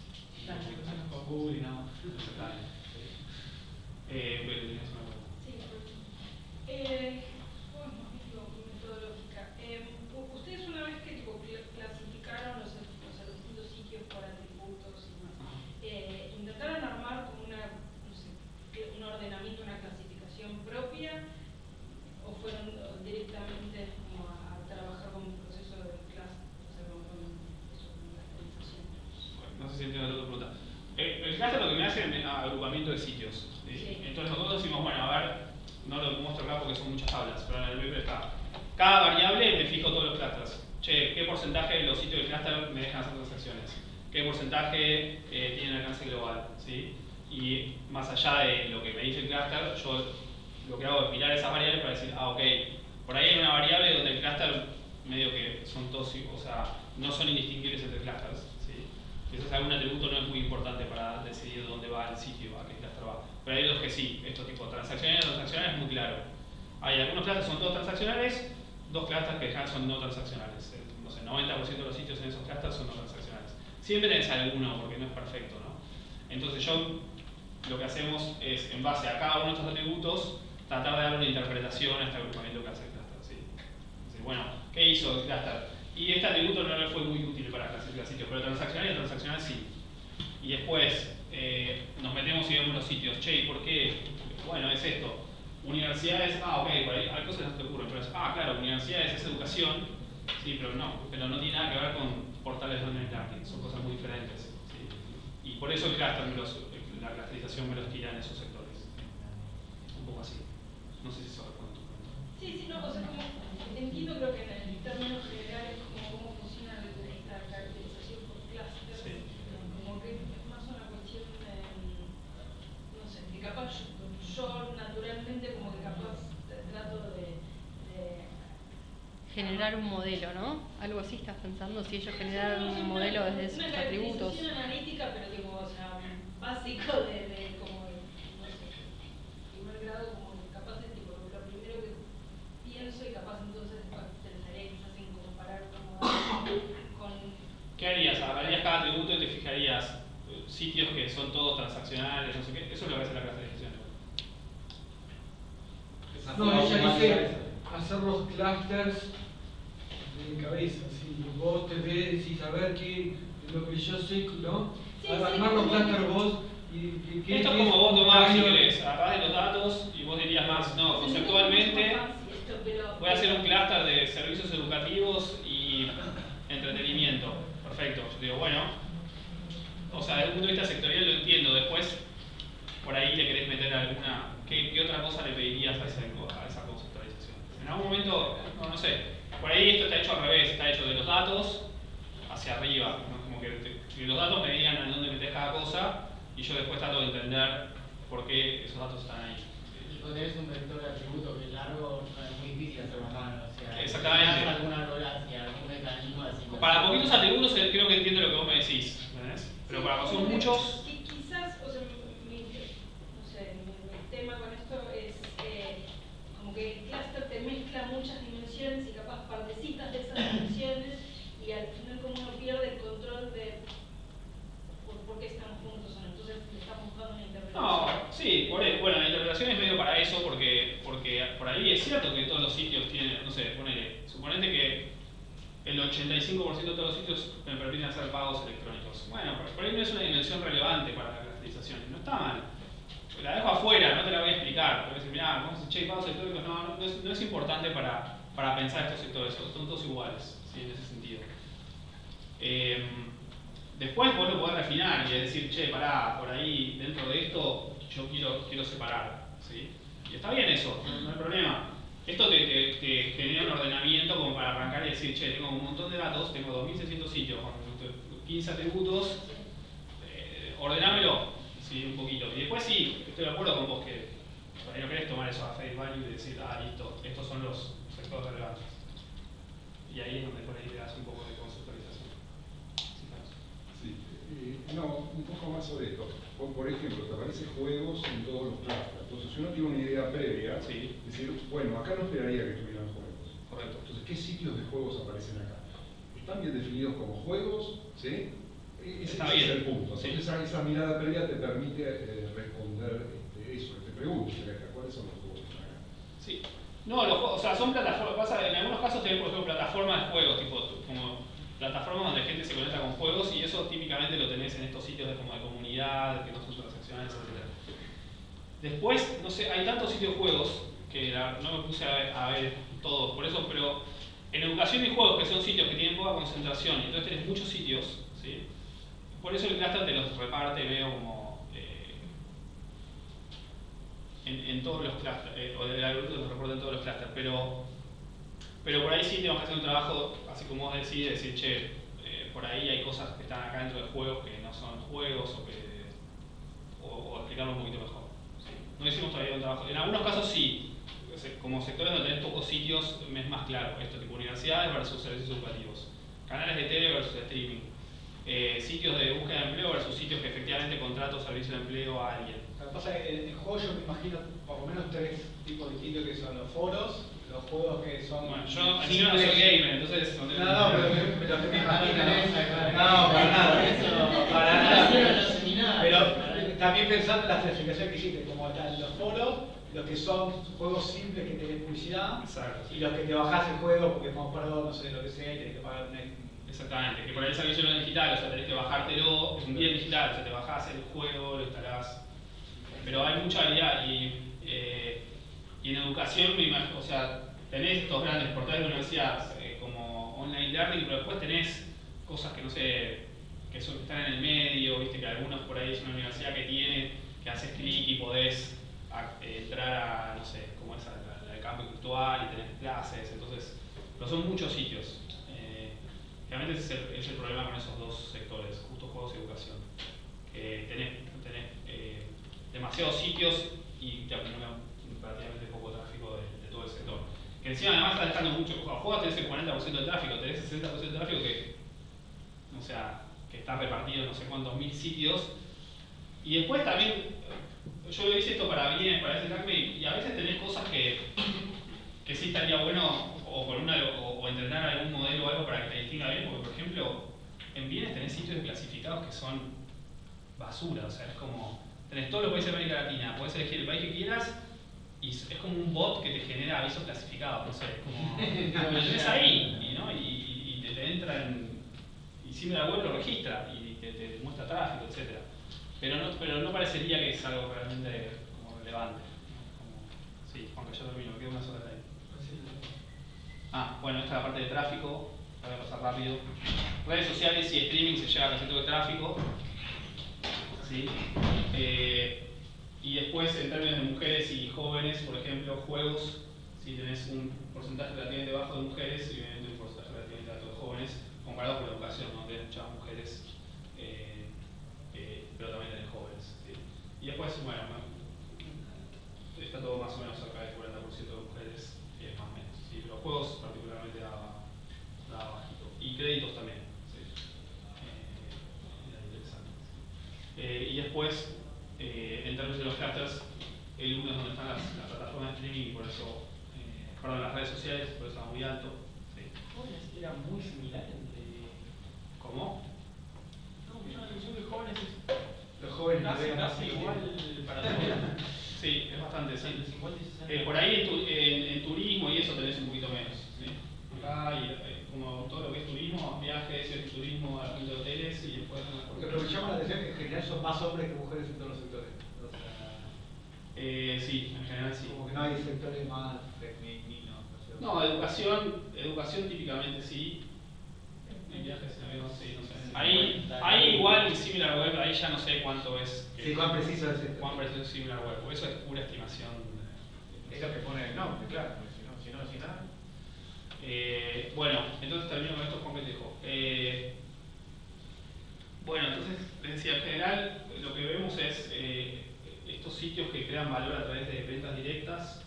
Con Google y nada. Exactamente. Bueno, metodológica. Ustedes una vez que clasificaron los distintos sitios por atributos y demás, intentaron armar como un ordenamiento, una clasificación propia, o fueron directamente como a trabajar con un proceso de clase, o sea, con clusterización. No sé si entiendo la otra pregunta. El cluster lo que me hace es agrupamiento de sitios. ¿Sí? Entonces nosotros decimos, bueno, a ver, no lo muestro acá porque son muchas tablas, pero en el paper está. Cada variable me fijo todos los clusters. Che, ¿qué porcentaje de los sitios del cluster me dejan hacer transacciones? ¿Qué porcentaje tienen alcance global? ¿Sí? Y más allá de lo que me dice el cluster, yo lo que hago es mirar esas variables para decir, ok, por ahí hay una variable donde el cluster medio que son todos, o sea, no son indistinguibles entre clusters. ¿Sí? Quizás algún atributo no es muy importante para decidir dónde va el sitio, a qué cluster va. Pero hay otros que sí, estos tipos de transaccionales es muy claro. Hay algunos clusters que son todos transaccionales, dos clusters que ya son no transaccionales. No sé, 90% de los sitios en esos clusters son no transaccionales. Siempre tenés alguno porque no es perfecto, ¿no? Entonces lo que hacemos es, en base a cada uno de estos atributos, tratar de dar una interpretación a este agrupamiento que hace el cluster. ¿Sí? Entonces, bueno, ¿qué hizo el cluster? Y este atributo no le fue muy útil para clasificar sitios, pero transaccional sí. Y después nos metemos y vemos los sitios. Che, ¿y por qué? Bueno, es esto. Universidades, ok, por ahí hay cosas que no te ocurren, pero claro, universidades es educación, sí, pero no tiene nada que ver con portales de online learning, son cosas muy diferentes. ¿Sí? Y por eso el cluster la clusterización me los tira en esos sectores. Un poco así. No sé si eso responde a tu pregunta. Sí, no, o sea, como entiendo, creo que en términos generales cómo funciona esta caracterización por clusters, sí. Como que es más una cuestión de, no sé, que capaz yo naturalmente como que capaz trato de generar un modelo, ¿no? Algo así estás pensando, si ellos generaron un modelo desde sus atributos. Una analítica, pero digo, o sea, básico de como, no sé, primer grado, como capaz de tipo, lo primero que pienso y capaz entonces después pensaría quizás en comparar con... ¿Qué harías? Agarrarías cada atributo y te fijarías sitios que son todos transaccionales, no sé qué. Eso es lo que hace la clusterización. No, ella dice hacer los clusters de cabeza, ¿sí? Vos te ves y saber qué es lo que yo sé, ¿no? Sí, armar los clusters vos y esto es como vos tomás, si querés, agarrás de los datos y vos dirías más, no, conceptualmente voy a hacer un cluster de servicios educativos y entretenimiento. Perfecto. Yo digo, bueno, o sea, desde el punto de vista sectorial lo entiendo, después por ahí le querés meter alguna, ¿qué otra cosa le pedirías a esa conceptualización? En algún momento, no sé, por ahí esto está hecho al revés, está hecho de los datos hacia arriba, ¿no? Como que los datos me digan en dónde metes cada cosa y yo después trato de entender por qué esos datos están ahí. Y cuando tenés un vector de atributo que es largo, no es muy difícil hacerlo a mano, o sea, exactamente. Alguna regulancia, algún mecanismo así. Para poquitos atributos creo que entiendo lo que vos me decís, ¿entendés? Pero para son muchos... Quizás, o sea, no sé, mi tema con esto es como que el cluster te mezcla muchas dimensiones y capaz partecitas de esas dimensiones y al final como uno pierde el control de por qué estamos juntos o no. Entonces le estamos buscando una interpretación. No, sí, bueno, la interpretación es medio para eso porque por ahí es cierto que todos los sitios tienen, no sé, suponete que el 85% de todos los sitios me permiten hacer pagos electrónicos. Bueno, por ahí no es una dimensión relevante para la clusterización, no está mal. La dejo afuera, no te la voy a explicar. Porque decir, mirá, vamos a decir, che, pagos electrónicos, no es importante para pensar estos sectores, son todos iguales, ¿sí? En ese sentido. Después vos lo podés refinar y decir, che, pará, por ahí dentro de esto yo quiero separar, ¿sí? Y está bien eso, no hay problema. Esto te genera un ordenamiento como para arrancar y decir, che, tengo un montón de datos, tengo 2600 sitios con 15 atributos, ordenámelo, ¿sí? Un poquito. Y después sí, estoy de acuerdo con vos que por ahí no querés tomar eso a face value y decir, listo, estos son los sectores relevantes. Y ahí es donde por ahí le das un poco de conceptualización. Sí, no, un poco más sobre esto. Por ejemplo, te aparecen juegos en todos los clusters. Entonces, si uno tiene una idea previa, decir, bueno, acá no esperaría que tuvieran juegos. Correcto. Entonces, ¿qué sitios de juegos aparecen acá? ¿Están bien definidos como juegos? ¿Sí? Ese es el punto. Sí. Entonces, esa mirada previa te permite responder eso, te pregunto, ¿cuáles son los juegos que están acá? Sí. No, los juegos, o sea, son plataformas, en algunos casos tenés, por ejemplo, plataformas de juegos, tipo, como plataformas donde gente se conecta con juegos, y eso típicamente lo tenés en estos sitios de comunidad, que no son transaccionales, etc. Después, no sé, hay tantos sitios de juegos que no me puse a ver todos, por eso, pero en educación y juegos, que son sitios que tienen poca concentración, y entonces tenés muchos sitios, ¿sí? Por eso el cluster te los reparte, veo como en todos los clusters, o el algoritmo te los reporta en todos los clusters, pero por ahí sí tenemos que hacer un trabajo, así como vos decís, de decir, che, por ahí hay cosas que están acá dentro de juegos que no son juegos, o explicarlo un poquito mejor. ¿Sí? No hicimos todavía un trabajo. En algunos casos sí, como sectores donde tenés pocos sitios, es más claro esto, tipo universidades versus servicios educativos, canales de tele versus streaming, sitios de búsqueda de empleo versus sitios que efectivamente contratan servicio de empleo a alguien. Lo que pasa es que en juegos yo me imagino por lo menos 3 tipos distintos, que son los foros, los juegos que son... Bueno, yo encima no soy gamer, entonces... No, pero me imagino... No, para nada. Para nada. Pero también pensando en la clasificación que hiciste, como están los foros, los que son juegos simples que tenés publicidad, exacto, y los que te bajás el juego porque comprado, no sé, lo que sea, y tenés que pagar una... Exactamente, que por ahí el servicio no es digital, o sea, tenés que bajártelo, es un bien digital, o sea, te bajás el juego, lo instalás. Pero hay mucha variedad y en educación, o sea, tenés estos grandes portales de universidad como online learning, pero después tenés cosas que no sé, que están en el medio, viste que algunos por ahí es una universidad que haces clic y podés entrar a, no sé, como es al campo virtual y tenés clases, entonces, pero son muchos sitios. Realmente ese es el problema con esos dos sectores, justo juegos y educación. Tenés demasiados sitios y te acumula prácticamente poco tráfico de todo el sector. Que encima además está dejando mucho, a juegos tenés el 40% del tráfico, tenés el 60% del tráfico que está repartido en no sé cuántos mil sitios. Y después también, yo hice esto para bienes, para acercarme, y a veces tenés cosas que sí estaría bueno o entrenar algún modelo o algo para que te distinga bien, porque por ejemplo, en bienes tenés sitios clasificados que son basura, o sea, es como, tenés todos los países de América Latina, podés elegir el país que quieras y es como un bot que te genera avisos clasificados, no sé, es como, lo tenés ahí, ¿no? y te entra y sin la web lo registra y te muestra tráfico, etc. Pero no parecería que es algo realmente como relevante. Sí, aunque ya termino, me queda una sola de ahí. Bueno, esta es la parte de tráfico, la voy a pasar rápido. Redes sociales y streaming se lleva casi todo el tráfico. ¿Sí? Y después, en términos de mujeres y jóvenes, por ejemplo, juegos, si tenés un porcentaje relativamente bajo de mujeres y obviamente un porcentaje relativamente alto de jóvenes, comparado con la educación, ¿no? Tenés muchas mujeres, pero también tenés jóvenes. ¿Sí? Y después, bueno, está todo más o menos cerca del 40% de mujeres, más o menos. ¿Sí? Pero juegos particularmente daba bajito. Y créditos también. ¿Sí? Era interesante. Y después, en términos de los clusters, el uno es donde están las plataformas de streaming y por eso, las redes sociales, por eso está muy alto. ¿Sí? Jóvenes era muy similar entre... ¿Cómo? No, yo la atención de jóvenes es... Los jóvenes casi igual para todos. Sí, es bastante, sí. Entre 50 y 60. Por ahí en turismo y eso tenés un poquito menos. ¿Sí? Acá como todo lo que es turismo, viajes, turismo, alojamiento de hoteles y después... Lo que me llama la atención es que en general son más hombres que mujeres en todos los sectores. O sea, sí, en general sí. Como que no hay sectores más femeninos. No, educación típicamente sí. En viajes, en avión, sí, no sé. Ahí igual en SimilarWeb, ahí ya no sé cuánto es. Sí, cuán preciso es esto. Cuán preciso es SimilarWeb, eso es pura estimación. Es lo que pone el nombre, claro, porque si no decís nada. Bueno, entonces termino con esto complejo. Bueno, entonces les decía, en general lo que vemos es estos sitios que crean valor a través de ventas directas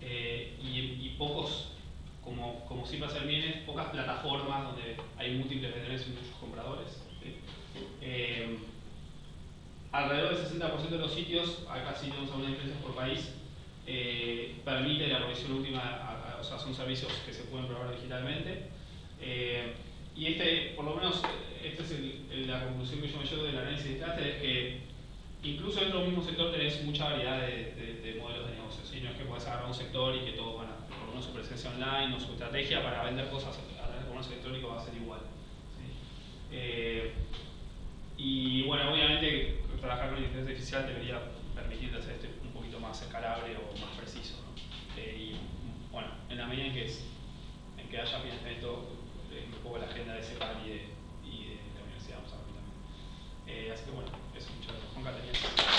y pocos, como siempre hacen bienes, pocas plataformas donde hay múltiples vendedores y muchos compradores. ¿Sí? Alrededor del 60% de los sitios, acá sí tenemos algunas diferencias por país, permite la provisión última, o sea, son servicios que se pueden probar digitalmente. Y por lo menos, esta es la conclusión que yo me llevo del análisis de clúster, es que incluso dentro del mismo sector tenés mucha variedad de modelos de negocios. ¿Sí? No es que puedas agarrar un sector y que todos van a, por lo menos su presencia online o su estrategia para vender cosas a través de comercio electrónico va a ser igual. ¿Sí? Y bueno, obviamente trabajar con inteligencia artificial debería permitirte hacer esto un poquito más escalable o más preciso, ¿no? Y bueno, en la medida en que haya financiamiento, un poco la agenda de CEPAL y de la universidad vamos a ver también. Así que bueno, eso, muchas gracias. Juan Catalina.